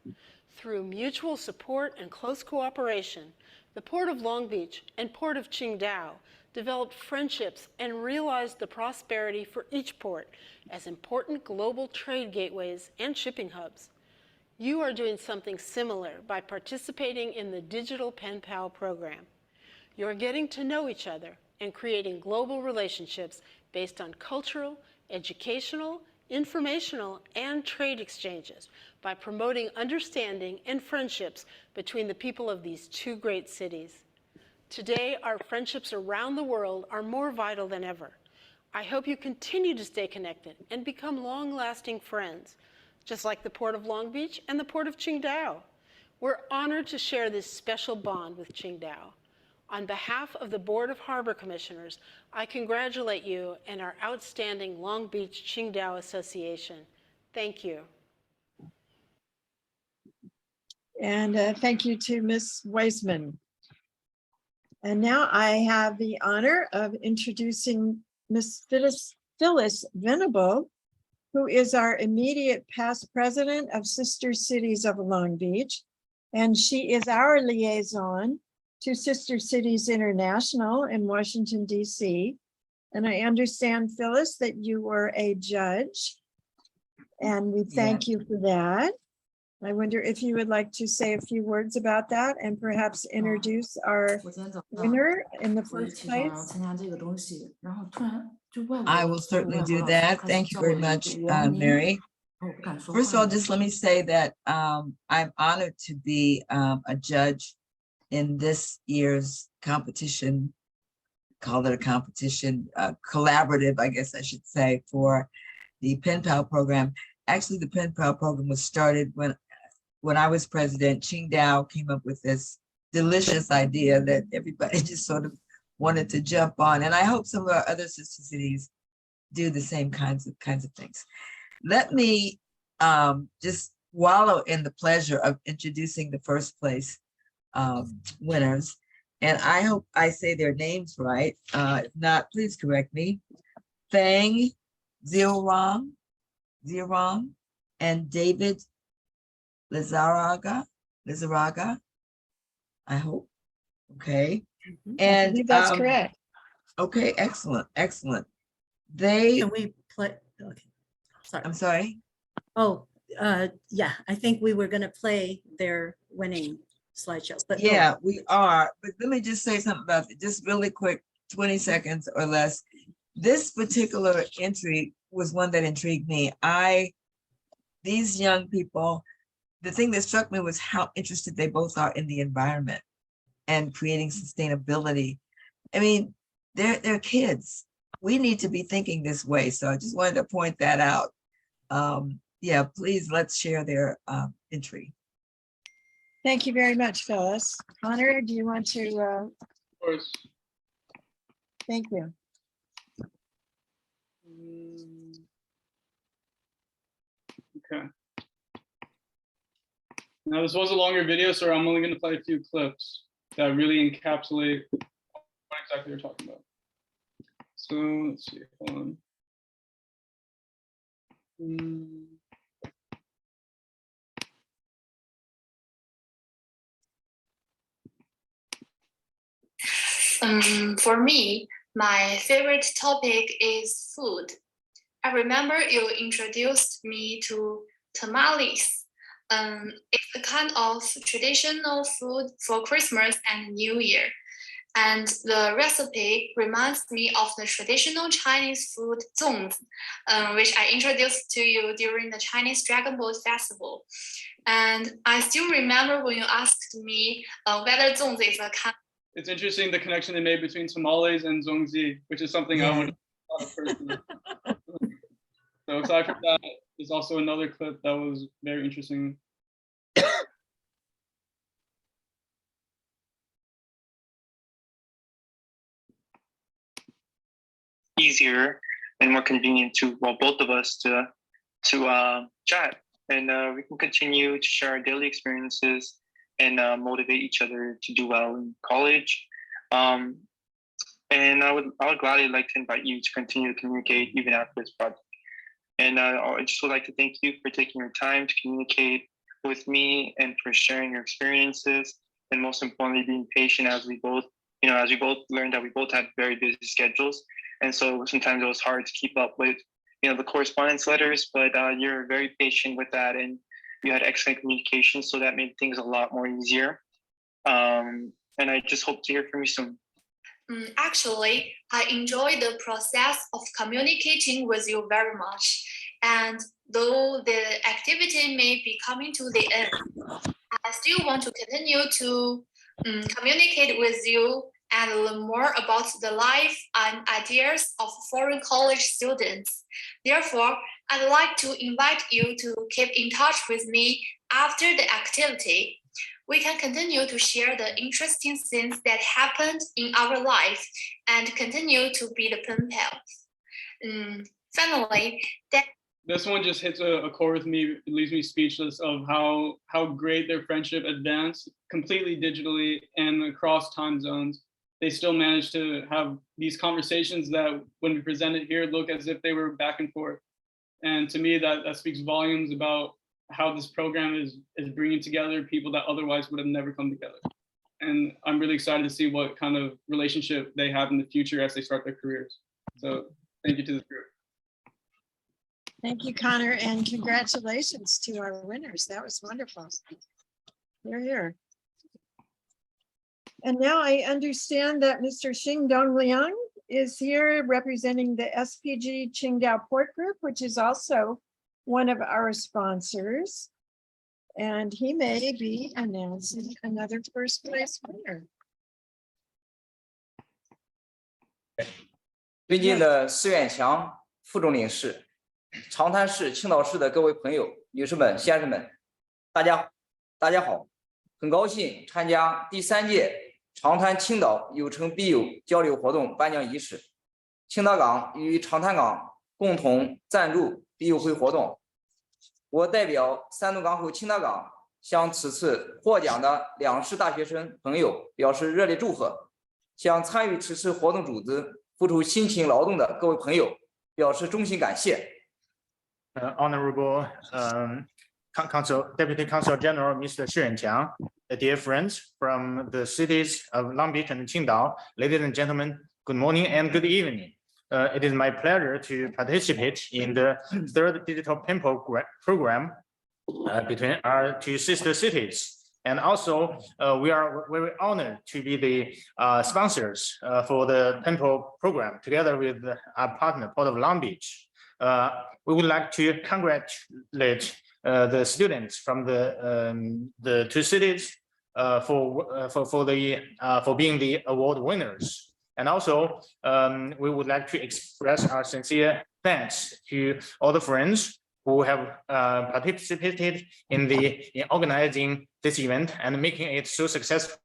Speaker 15: Through mutual support and close cooperation, the Port of Long Beach and Port of Qingdao developed friendships and realized the prosperity for each port as important global trade gateways and shipping hubs. You are doing something similar by participating in the Digital Pen Pal program. You're getting to know each other and creating global relationships based on cultural, educational, informational, and trade exchanges by promoting understanding and friendships between the people of these two great cities. Today, our friendships around the world are more vital than ever. I hope you continue to stay connected and become long-lasting friends, just like the Port of Long Beach and the Port of Qingdao. We're honored to share this special bond with Qingdao. On behalf of the Board of Harbor Commissioners, I congratulate you and our outstanding Long Beach Qingdao Association. Thank you.
Speaker 9: And thank you to Ms. Weissman. And now I have the honor of introducing Ms. Phyllis Venable, who is our immediate past president of Sister Cities of Long Beach. And she is our liaison to Sister Cities International in Washington, D.C. And I understand, Phyllis, that you were a judge, and we thank you for that. I wonder if you would like to say a few words about that and perhaps introduce our winner in the first place.
Speaker 16: I will certainly do that. Thank you very much, Mary. First of all, just let me say that I'm honored to be a judge in this year's competition, call it a competition, collaborative, I guess I should say, for the Pen Pal program. actually the Pen Pal program was started when I was president. Qingdao came up with this delicious idea that everybody just sort of wanted to jump on. And I hope some of our other sister cities do the same kinds of things. Let me just wallow in the pleasure of introducing the first place winners. And I hope I say their names right. If not, please correct me. Fang Zirong and David Lizaraga, I hope. Okay.
Speaker 9: I
Speaker 16: And
Speaker 9: believe that's correct.
Speaker 16: okay, excellent. They,
Speaker 1: Can we play? Okay, sorry.
Speaker 16: I'm sorry.
Speaker 1: Oh, yeah, I think we were gonna play their winning slideshow, but go.
Speaker 16: Yeah, we are. But let me just say something about it, just really quick, 20 seconds or less. This particular entry was one that intrigued me. These young people, the thing that struck me was how interested they both are in the environment and creating sustainability. I mean, they're kids. We need to be thinking this way. So I just wanted to point that out. Yeah, please, let's share their entry.
Speaker 9: Thank you very much, Phyllis. Connor, do you want to?
Speaker 4: Of course.
Speaker 9: Thank you.
Speaker 4: Okay. Now this was a longer video, so I'm only going to play a few clips that really encapsulate what exactly you're talking about. So let's see. Hold on.
Speaker 17: For me, my favorite topic is food. I remember you introduced me to tamales. It's a kind of traditional food for Christmas and New Year. And the recipe reminds me of the traditional Chinese food zongzi, which I introduced to you during the Chinese Dragon Boat Festival. And I still remember when you asked me whether zongzi is a kind.
Speaker 4: It's interesting the connection they made between tamales and zongzi, which is something I would have thought of personally. So aside from that, there's also another clip that was very interesting.
Speaker 18: Easier and more convenient to both of us to chat, and we can continue to share our daily experiences and motivate each other to do well in college. And I would gladly like to invite you to continue to communicate even after this project. And I just would like to thank you for taking your time to communicate with me and for sharing your experiences, and most importantly, being patient as we both learned that we both had very busy schedules. And so sometimes it was hard to keep up with, the correspondence letters, but you're very patient with that, and you had excellent communication, so that made things a lot more easier. And I just hope to hear from you soon.
Speaker 17: Actually, I enjoy the process of communicating with you very much. And though the activity may be coming to the end, I still want to continue to communicate with you and learn more about the life and ideas of foreign college students. Therefore, I'd like to invite you to keep in touch with me after the activity. We can continue to share the interesting things that happened in our life and continue to be the pen pals. Finally,
Speaker 4: this one just hits a chord with me. It leaves me speechless of how great their friendship advanced completely digitally and across time zones. They still managed to have these conversations that when we present it here look as if they were back and forth. And to me, that speaks volumes about how this program is bringing together people that otherwise would have never come together. And I'm really excited to see what kind of relationship they have in the future as they start their careers. So thank you to this group.
Speaker 9: Thank you, Connor, and congratulations to our winners. That was wonderful. They're here. And now I understand that Mr. Xingdong Liang is here representing the SPG Qingdao Port Group, which is also one of our sponsors. And he may be announcing another first place winner.
Speaker 19: 尊敬的施远强副总领事，长滩市、青岛市的各位朋友、女士们、先生们，大家好，很高兴参加第3届长滩青岛有城必有交流活动颁奖仪式。青岛港与长滩港共同赞助笔友会活动，我代表山东港口青岛港向此次获奖的2市大学生朋友表示热烈祝贺，向参与此次活动组织付出辛勤劳动的各位朋友表示衷心感谢。
Speaker 20: Honorable Deputy Consul General Mr. Xu Yanqiang, dear friends from the cities of Long Beach and Qingdao, ladies and gentlemen, good morning and good evening. It is my pleasure to participate in the 3rd Digital Pimple program between our 2 sister cities. And also, we are very honored to be the sponsors for the Pimple program together with our partner, Port of Long Beach. We would like to congratulate the students from the 2 cities for being the award winners. And also, we would like to express our sincere thanks to all the friends who have participated in organizing this event and making it so successful.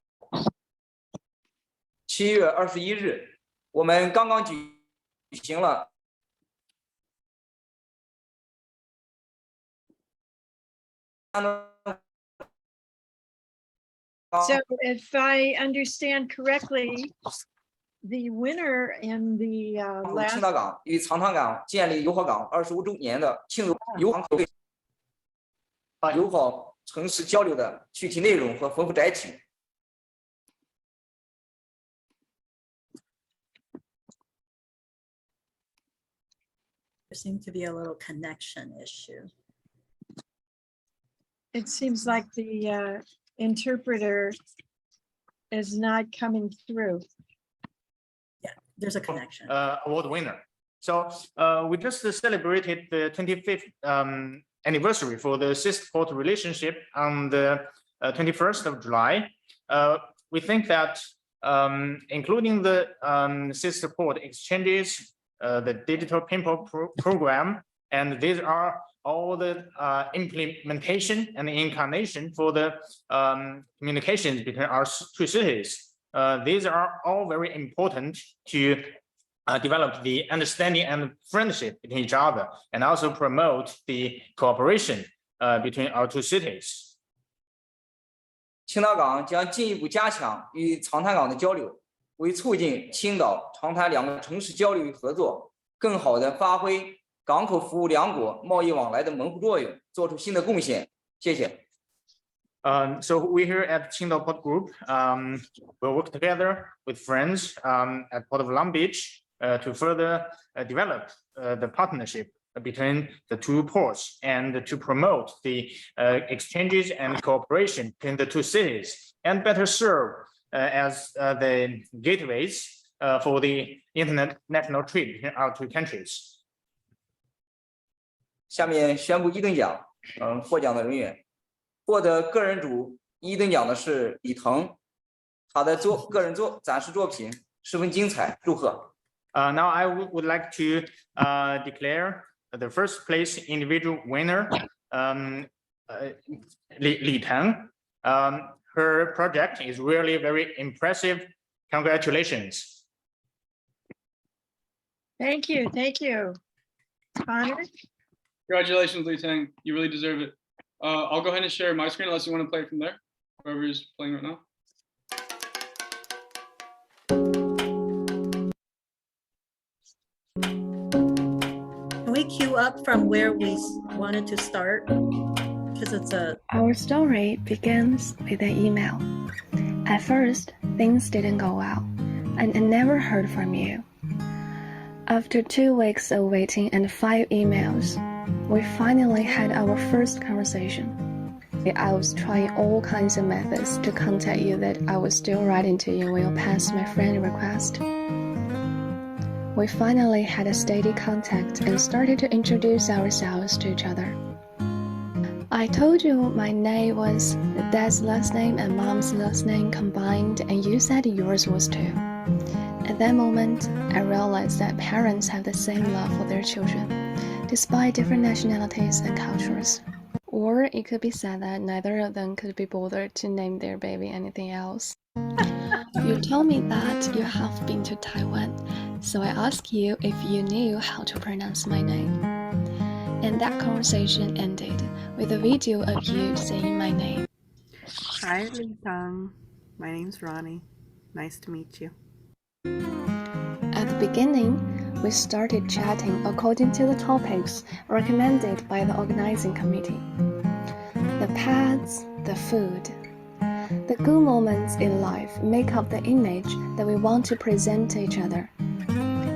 Speaker 19: 7月21日，我们刚刚举行了。
Speaker 9: So if I understand correctly, the winner in the
Speaker 19: 青岛港与长滩港建立友好港25周年的庆祝友好城市交流的具体内容和丰富载体。
Speaker 1: There seems to be a little connection issue.
Speaker 9: It seems like the interpreter is not coming through.
Speaker 1: Yeah, there's a connection.
Speaker 20: Award winner. So we just celebrated the 25th anniversary for the sister-port relationship on the 21st of July. We think that including the sister-port exchanges, the digital pimple program, and these are all the implementation and the incarnation for the communications between our 2 cities. These are all very important to develop the understanding and friendship between each other, and also promote the cooperation between our 2 cities.
Speaker 19: 青岛港将进一步加强与长滩港的交流，为促进青岛、长滩2个城市交流与合作，更好地发挥港口服务2国贸易往来的门户作用，做出新的贡献。谢谢。
Speaker 20: So we here at Qingdao Port Group will work together with friends at Port of Long Beach to further develop the partnership between the 2 ports and to promote the exchanges and cooperation between the 2 cities and better serve as the gateways for the international trade between our 2 countries.
Speaker 19: 下面宣布1等奖，获奖的人员。获得个人组1等奖的是李腾，他的个人展示作品十分精彩，祝贺。
Speaker 20: Now I would like to declare the first place individual winner, Li Teng. Her project is really very impressive. Congratulations.
Speaker 9: Thank you. Thank you. Connor?
Speaker 4: Congratulations, Li Teng. You really deserve it. I'll go ahead and share my screen unless you want to play it from there. Whoever is playing right now.
Speaker 1: Can we queue up from where we wanted to start? Because it's
Speaker 21: Our story begins with an email. At first, things didn't go well, and I never heard from you. After 2 weeks of waiting and 5 emails, we finally had our first conversation. I was trying all kinds of methods to contact you that I was still writing to you when you passed my friend request. We finally had a steady contact and started to introduce ourselves to each other. I told you my name was Dad's last name and Mom's last name combined, and you said yours was too. At that moment, I realized that parents have the same love for their children. despite different nationalities and cultures. Or it could be said that neither of them could be bothered to name their baby anything else. You told me that you have been to Taiwan, so I asked you if you knew how to pronounce my name. And that conversation ended with a video of you saying my name.
Speaker 3: Hi, Lee Tang. My name's Ronnie. Nice to meet you.
Speaker 21: At the beginning, we started chatting according to the topics recommended by the organizing committee. The pets, the food. The good moments in life make up the image that we want to present to each other.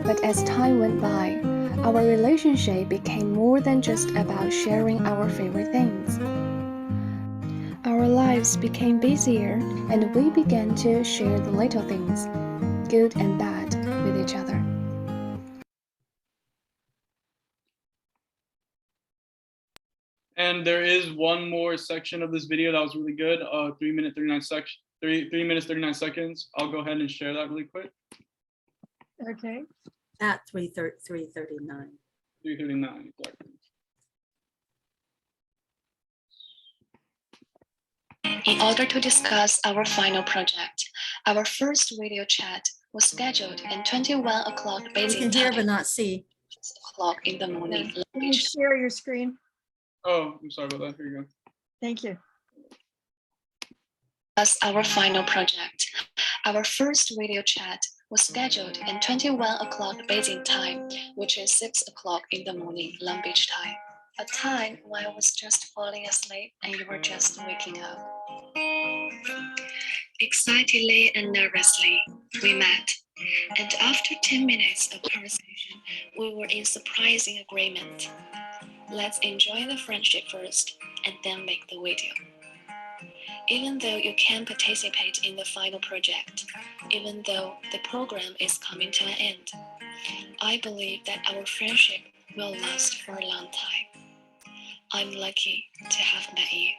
Speaker 21: But as time went by, our relationship became more than just about sharing our favorite things. Our lives became busier and we began to share the little things, good and bad, with each other.
Speaker 4: And there is one more section of this video that was really good. 3 minutes 39 seconds. I'll go ahead and share that really quick.
Speaker 9: Okay.
Speaker 1: At 3:39.
Speaker 4: 3:39 exactly.
Speaker 17: In order to discuss our final project, our first video chat was scheduled at 21 o'clock
Speaker 1: You
Speaker 17: Beijing
Speaker 1: can hear
Speaker 17: time,
Speaker 1: but not see.
Speaker 17: 6 o'clock in the morning.
Speaker 9: Can you share your screen?
Speaker 4: Oh, I'm sorry about that. Here you go.
Speaker 9: Thank you.
Speaker 17: As our final project, our first video chat was scheduled at 21 o'clock Beijing time, which is 6 o'clock in the morning, Long Beach time. A time when I was just falling asleep and you were just waking up. Excitedly and nervously, we met. And after 10 minutes of conversation, we were in surprising agreement. Let's enjoy the friendship first and then make the video. Even though you can participate in the final project, even though the program is coming to an end, I believe that our friendship will last for a long time. I'm lucky to have met you.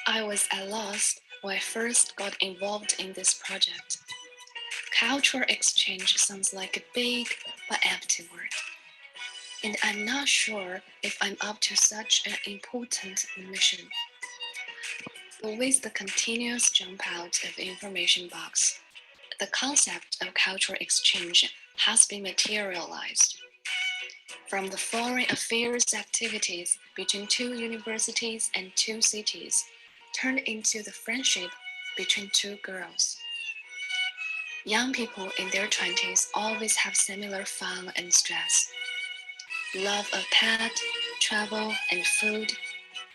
Speaker 17: I was at loss when I first got involved in this project. Cultural exchange sounds like a big but empty word. And I'm not sure if I'm up to such an important mission. But with the continuous jump out of information box, the concept of cultural exchange has been materialized. From the foreign affairs activities between two universities and two cities, turned into the friendship between two girls. Young people in their 20s always have similar fun and stress. Love of pet, travel and food,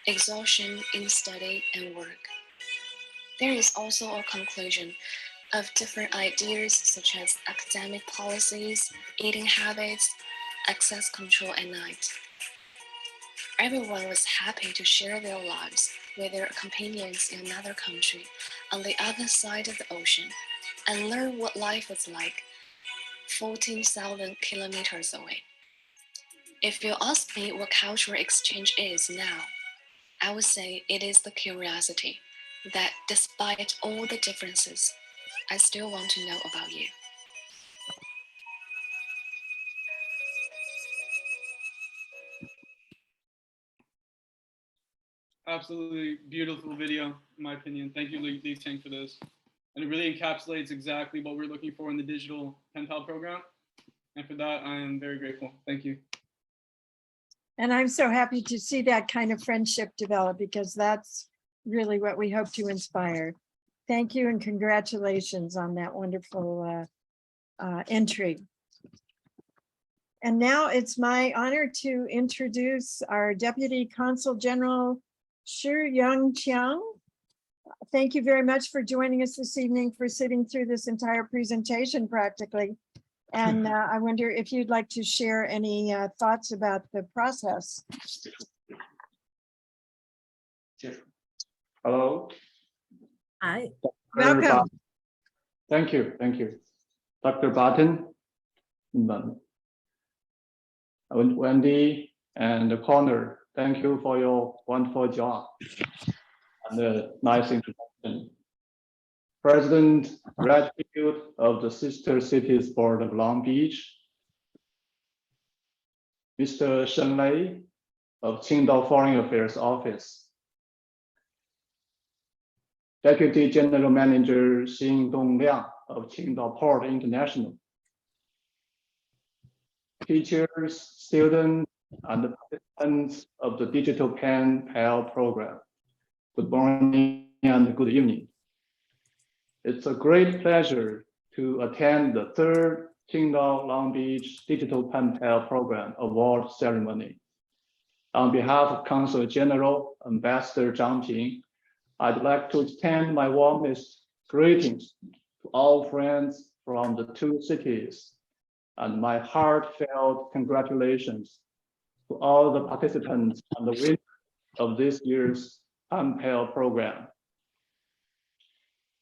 Speaker 17: exhaustion in study and work. There is also a conclusion of different ideas such as academic policies, eating habits, access control at night. Everyone was happy to share their lives with their companions in another country on the other side of the ocean and learn what life was like 14,000 kilometers away. If you ask me what cultural exchange is now, I would say it is the curiosity that despite all the differences, I still want to know about you.
Speaker 4: Absolutely beautiful video, in my opinion. Thank you, Lee Tang, for this. And it really encapsulates exactly what we're looking for in the digital pen pal program. And for that, I am very grateful. Thank you.
Speaker 9: And I'm so happy to see that kind of friendship develop because that's really what we hope to inspire. Thank you and congratulations on that wonderful entry. And now it's my honor to introduce our Deputy Consul General, Shi Young Chiang. Thank you very much for joining us this evening, for sitting through this entire presentation practically. And I wonder if you'd like to share any thoughts about the process.
Speaker 22: Hello.
Speaker 1: Hi.
Speaker 9: Welcome.
Speaker 22: Thank you. Dr. Barton, Wendy, and Connor, thank you for your wonderful job and a nice introduction. President Redfield of the Sister Cities Board of Long Beach, Mr. Shen Lei of Qingdao Foreign Affairs Office, Deputy General Manager Xin Dongliang of Qingdao Port International, teachers, students, and the participants of the Digital Pen Pal program. Good morning and good evening. It's a great pleasure to attend the third Qingdao Long Beach Digital Pen Pal program award ceremony. On behalf of Consul General Ambassador Zhang Ping, I'd like to extend my warmest greetings to all friends from the two cities and my heartfelt congratulations to all the participants and the winners of this year's Pen Pal program.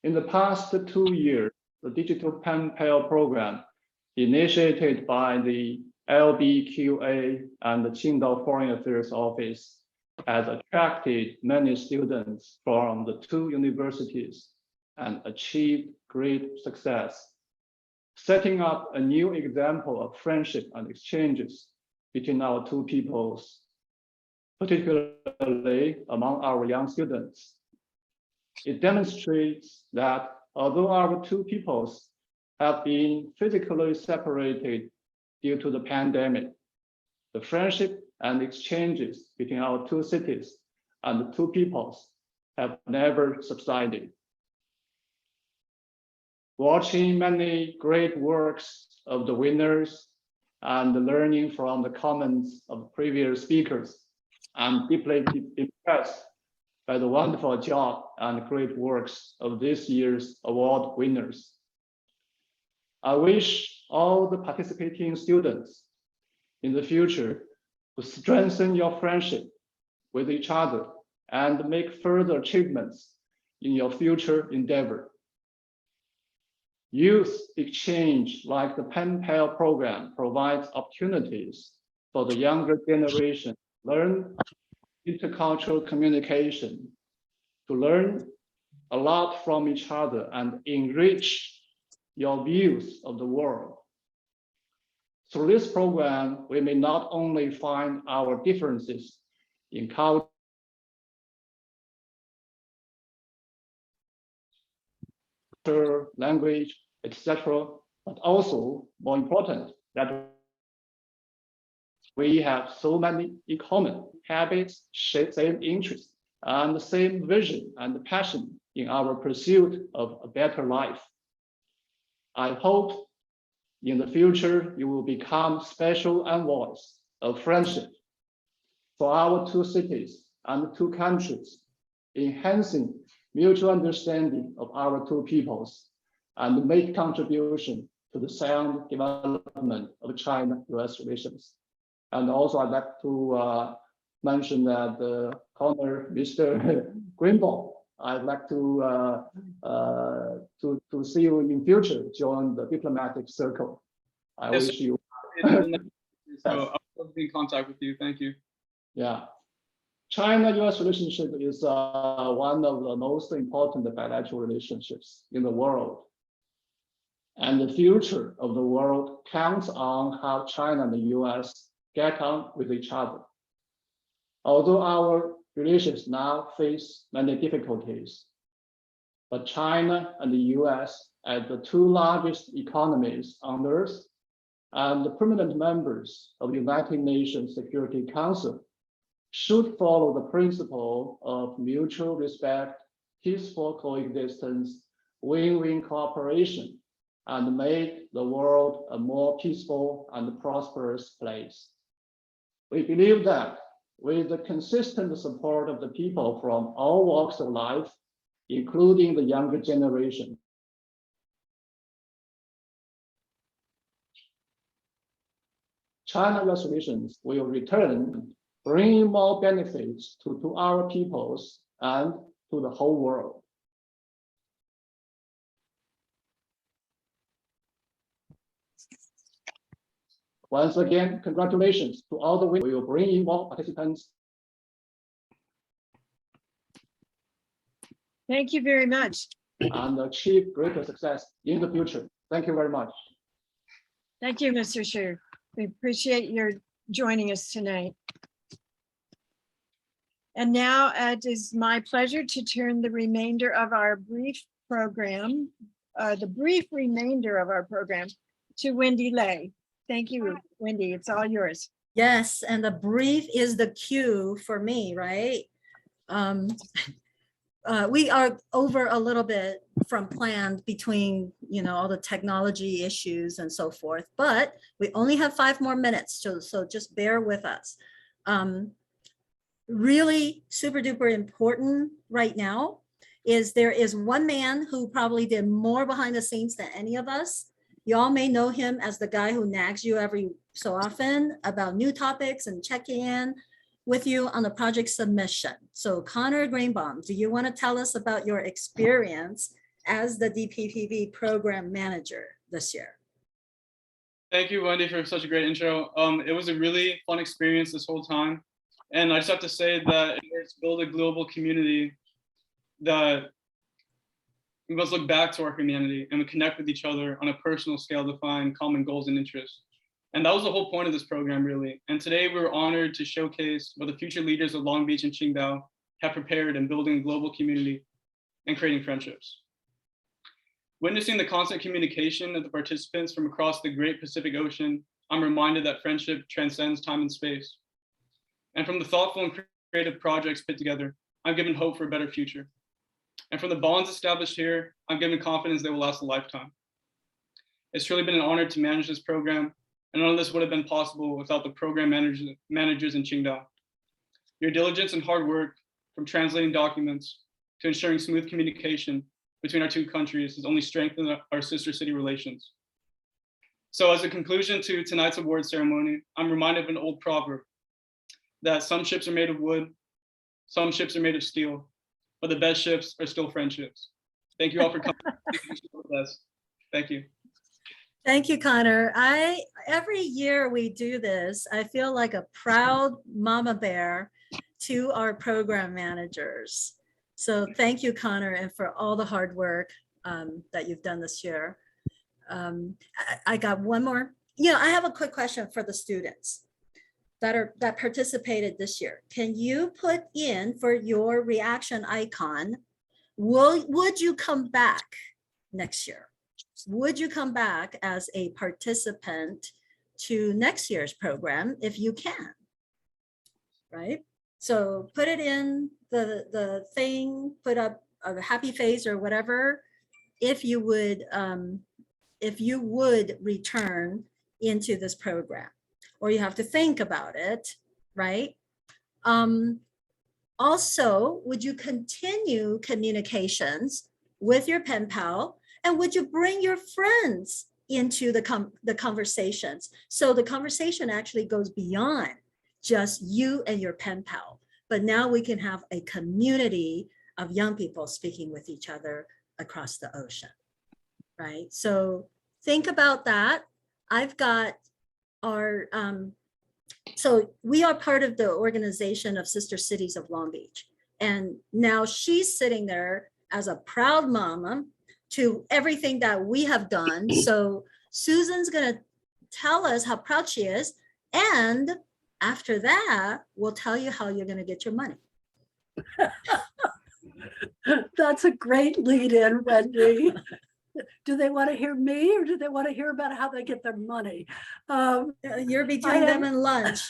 Speaker 22: In the past 2 years, the Digital Pen Pal program, initiated by the LBQA and the Qingdao Foreign Affairs Office, has attracted many students from the two universities and achieved great success, setting up a new example of friendship and exchanges between our two peoples, particularly among our young students. It demonstrates that although our two peoples have been physically separated due to the pandemic, the friendship and exchanges between our two cities and the two peoples have never subsided. Watching many great works of the winners and learning from the comments of previous speakers, I'm deeply impressed by the wonderful job and great works of this year's award winners. I wish all the participating students in the future to strengthen your friendship with each other and make further achievements in your future endeavor. Youth exchange like the Pen Pal program provides opportunities for the younger generation to learn intercultural communication, to learn a lot from each other and enrich your views of the world. Through this program, we may not only find our differences in culture, language, etc., but also, more important, that we have so many in common habits, same interests, and the same vision and passion in our pursuit of a better life. I hope in the future you will become special envoys of friendship for our two cities and two countries, enhancing mutual understanding of our two peoples and make contribution to the sound development of China-US relations. And also I'd like to mention that the honor Mr. Greenbaum, I'd like to see you in future join the diplomatic circle. I
Speaker 4: Yes,
Speaker 22: wish you.
Speaker 4: So I'll be in contact with you. Thank you.
Speaker 22: Yeah. China-US relationship is one of the most important bilateral relationships in the world. And the future of the world counts on how China and the US get on with each other. Although our relations now face many difficulties, but China and the US, as the two largest economies on earth and the permanent members of the United Nations Security Council, should follow the principle of mutual respect, peaceful coexistence, win-win cooperation, and make the world a more peaceful and prosperous place. We believe that with the consistent support of the people from all walks of life, including the younger generation, China-US relations will return, bringing more benefits to our peoples and to the whole world. Once again, congratulations to all the winners. We will bring in more participants.
Speaker 9: Thank you very much.
Speaker 22: And achieve greater success in the future. Thank you very much.
Speaker 9: Thank you, Mr. Xu. We appreciate your joining us tonight. And now it is my pleasure to turn the remainder of our brief program, to Wendy Lay. Thank you, Wendy. It's all yours.
Speaker 1: Yes, and the brief is the cue for me, right? We are over a little bit from planned between, all the technology issues and so forth, but we only have 5 more minutes, so just bear with us. Really super duper important right now is there is one man who probably did more behind the scenes than any of us. You all may know him as the guy who nags you every so often about new topics and checking in with you on the project submission. So Connor Greenbaum, do you want to tell us about your experience as the DPPV program manager this year?
Speaker 4: Thank you, Wendy, for such a great intro. It was a really fun experience this whole time. And I just have to say that in order to build a global community, that we must look back to our humanity and we connect with each other on a personal scale to find common goals and interests. And that was the whole point of this program, really. And today we were honored to showcase what the future leaders of Long Beach and Qingdao have prepared in building a global community and creating friendships. Witnessing the constant communication of the participants from across the Great Pacific Ocean, I'm reminded that friendship transcends time and space. And from the thoughtful and creative projects put together, I'm given hope for a better future. And from the bonds established here, I'm given confidence they will last a lifetime. It's truly been an honor to manage this program, and none of this would have been possible without the program managers in Qingdao. Your diligence and hard work, from translating documents to ensuring smooth communication between our 2 countries, has only strengthened our sister city relations. So as a conclusion to tonight's award ceremony, I'm reminded of an old proverb that some ships are made of wood, some ships are made of steel, but the best ships are still friendships. Thank you all for coming. Thank you.
Speaker 1: Thank you, Connor. Every year we do this, I feel like a proud mama bear to our program managers. So thank you, Connor, and for all the hard work that you've done this year. I got one more. I have a quick question for the students that participated this year. Can you put in for your reaction icon, would you come back next year? Would you come back as a participant to next year's program if you can? Right? So put it in the thing, put up a happy face or whatever, if you would return into this program, or you have to think about it, right? Also, would you continue communications with your pen pal, and would you bring your friends into the conversations? So the conversation actually goes beyond just you and your pen pal, but now we can have a community of young people speaking with each other across the ocean, right? So think about that. I've got our, so we are part of the organization of Sister Cities of Long Beach. And now she's sitting there as a proud mama to everything that we have done. So Susan's gonna tell us how proud she is. And after that, we'll tell you how you're gonna get your money.
Speaker 2: That's a great lead in, Wendy. Do they want to hear me, or do they want to hear about how they get their money?
Speaker 1: You're between them and lunch.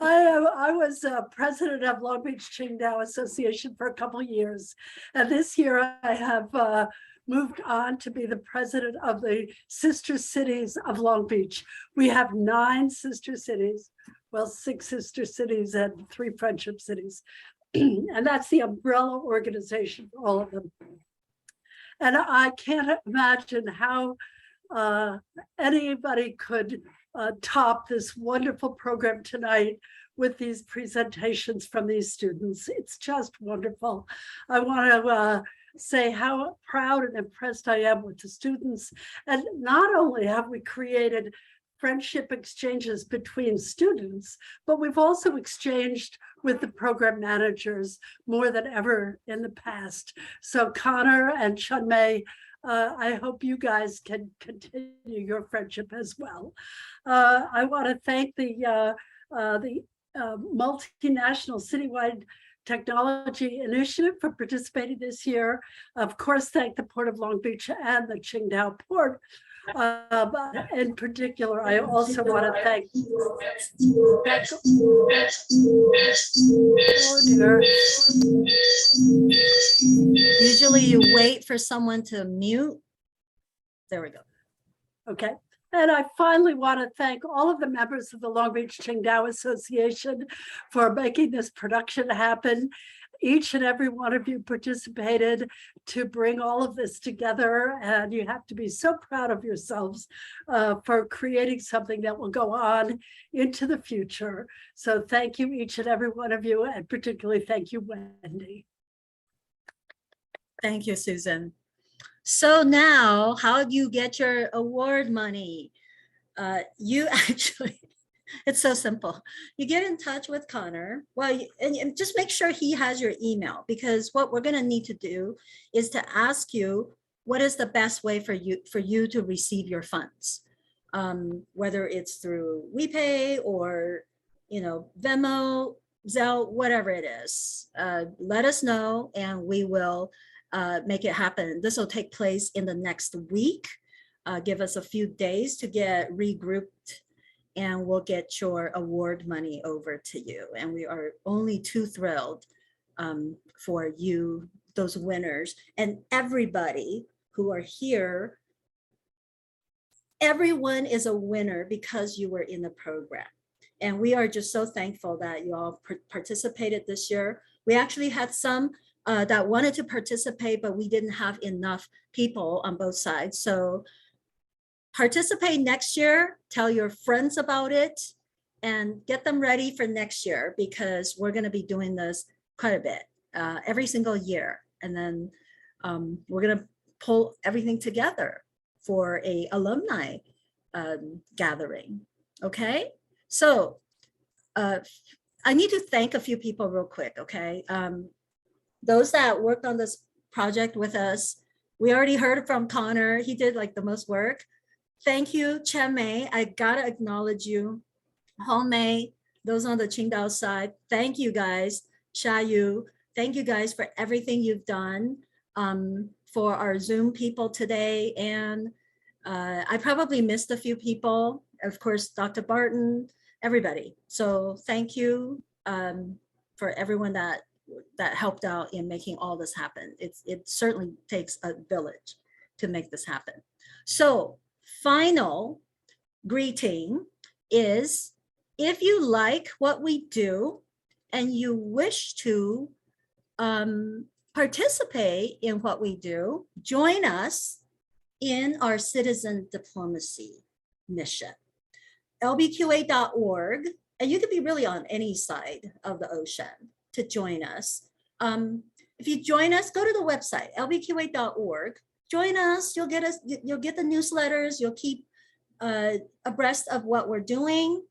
Speaker 2: I was president of Long Beach Qingdao Association for a couple of years. And this year I have moved on to be the president of the Sister Cities of Long Beach. We have 9 sister cities, well, 6 sister cities and 3 friendship cities. And that's the umbrella organization for all of them. And I can't imagine how anybody could top this wonderful program tonight with these presentations from these students. It's just wonderful. I want to say how proud and impressed I am with the students. And not only have we created friendship exchanges between students, but we've also exchanged with the program managers more than ever in the past. So Connor and Chunmei, I hope you guys can continue your friendship as well. I want to thank the multinational citywide technology initiative for participating this year. Of course, thank the Port of Long Beach and the Qingdao Port. But in particular, I also want to thank. Oh dear.
Speaker 1: Usually you wait for someone to mute. There we go.
Speaker 2: Okay. And I finally want to thank all of the members of the Long Beach Qingdao Association for making this production happen. Each and every one of you participated to bring all of this together, and you have to be so proud of yourselves for creating something that will go on into the future. So thank you, each and every one of you, and particularly thank you, Wendy.
Speaker 1: Thank you, Susan. So now, how do you get your award money? You actually, it's so simple. You get in touch with Connor. Well, and just make sure he has your email, because what we're going to need to do is to ask you what is the best way for you to receive your funds, whether it's through WePay or Venmo, Zelle, whatever it is. Let us know, and we will make it happen. This will take place in the next week. Give us a few days to get regrouped, and we'll get your award money over to you. And we are only too thrilled for you, those winners, and everybody who are here. Everyone is a winner because you were in the program. And we are just so thankful that you all participated this year. We actually had some that wanted to participate, but we didn't have enough people on both sides. So participate next year, tell your friends about it, and get them ready for next year, because we're going to be doing this quite a bit every single year. And then we're going to pull everything together for a alumni gathering. Okay, so I need to thank a few people real quick. Okay. Those that worked on this project with us, we already heard from Connor. He did like the most work. Thank you, Chen Mei. I gotta acknowledge you. Hong Mei, those on the Qingdao side. Thank you guys. Xia Yu, thank you guys for everything you've done for our Zoom people today. And I probably missed a few people. Of course, Dr. Barton, everybody. So thank you for everyone that helped out in making all this happen. It certainly takes a village to make this happen. So final greeting is, if you like what we do and you wish to participate in what we do, join us in our citizen diplomacy mission. lbqa.org, and you could be really on any side of the ocean to join us. If you join us, go to the website, lbqa.org. Join us, you'll get the newsletters, you'll keep abreast of what we're doing.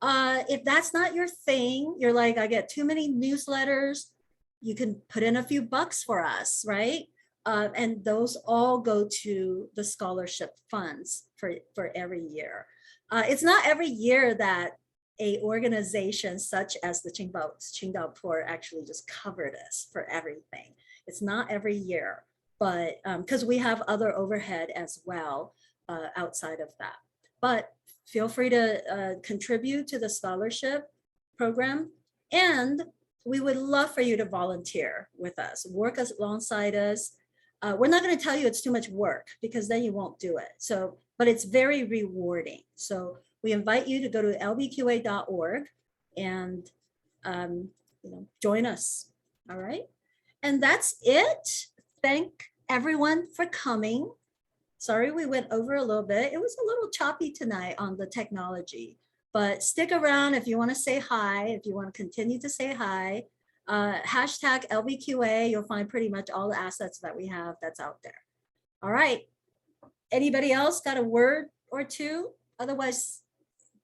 Speaker 1: If that's not your thing, you're like, I get too many newsletters, you can put in a few bucks for us, right? And those all go to the scholarship funds for every year. It's not every year that a organization such as the Qingdao Port actually just covered us for everything. It's not every year, but because we have other overhead as well outside of that. But feel free to contribute to the scholarship program, and we would love for you to volunteer with us, work alongside us. We're not going to tell you it's too much work, because then you won't do it. So, but it's very rewarding. So we invite you to go to lbqa.org and join us. All right. And that's it. Thank everyone for coming. Sorry we went over a little bit. It was a little choppy tonight on the technology, but stick around if you want to say hi, if you want to continue to say hi. Hashtag LBQA, you'll find pretty much all the assets that we have that's out there. All right. Anybody else got a word or two? Otherwise,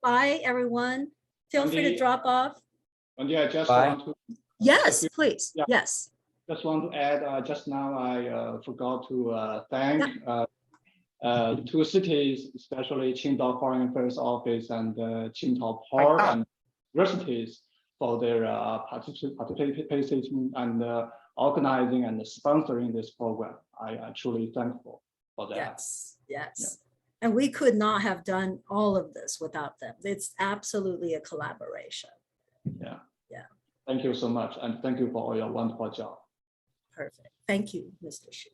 Speaker 1: bye, everyone. Feel free to drop off.
Speaker 22: And yeah, just want to.
Speaker 1: Yes, please.
Speaker 22: Yeah.
Speaker 1: Yes.
Speaker 22: Just want to add, just now I forgot to thank the two cities, especially Qingdao Foreign Affairs Office and Qingdao Port and universities for their participation and organizing and sponsoring this program. I'm truly thankful for that.
Speaker 1: Yes, yes. And we could not have done all of this without them. It's absolutely a collaboration.
Speaker 22: Yeah.
Speaker 1: Yeah.
Speaker 22: Thank you so much. And thank you for all your wonderful job.
Speaker 1: Perfect. Thank you, Mr. Xu.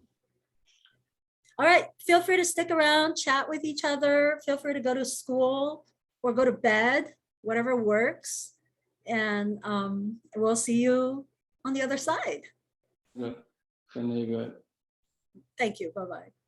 Speaker 1: All right, feel free to stick around, chat with each other. Feel free to go to school or go to bed, whatever works. And we'll see you on the other side.
Speaker 22: Good. Really good.
Speaker 1: Thank you. Bye-bye.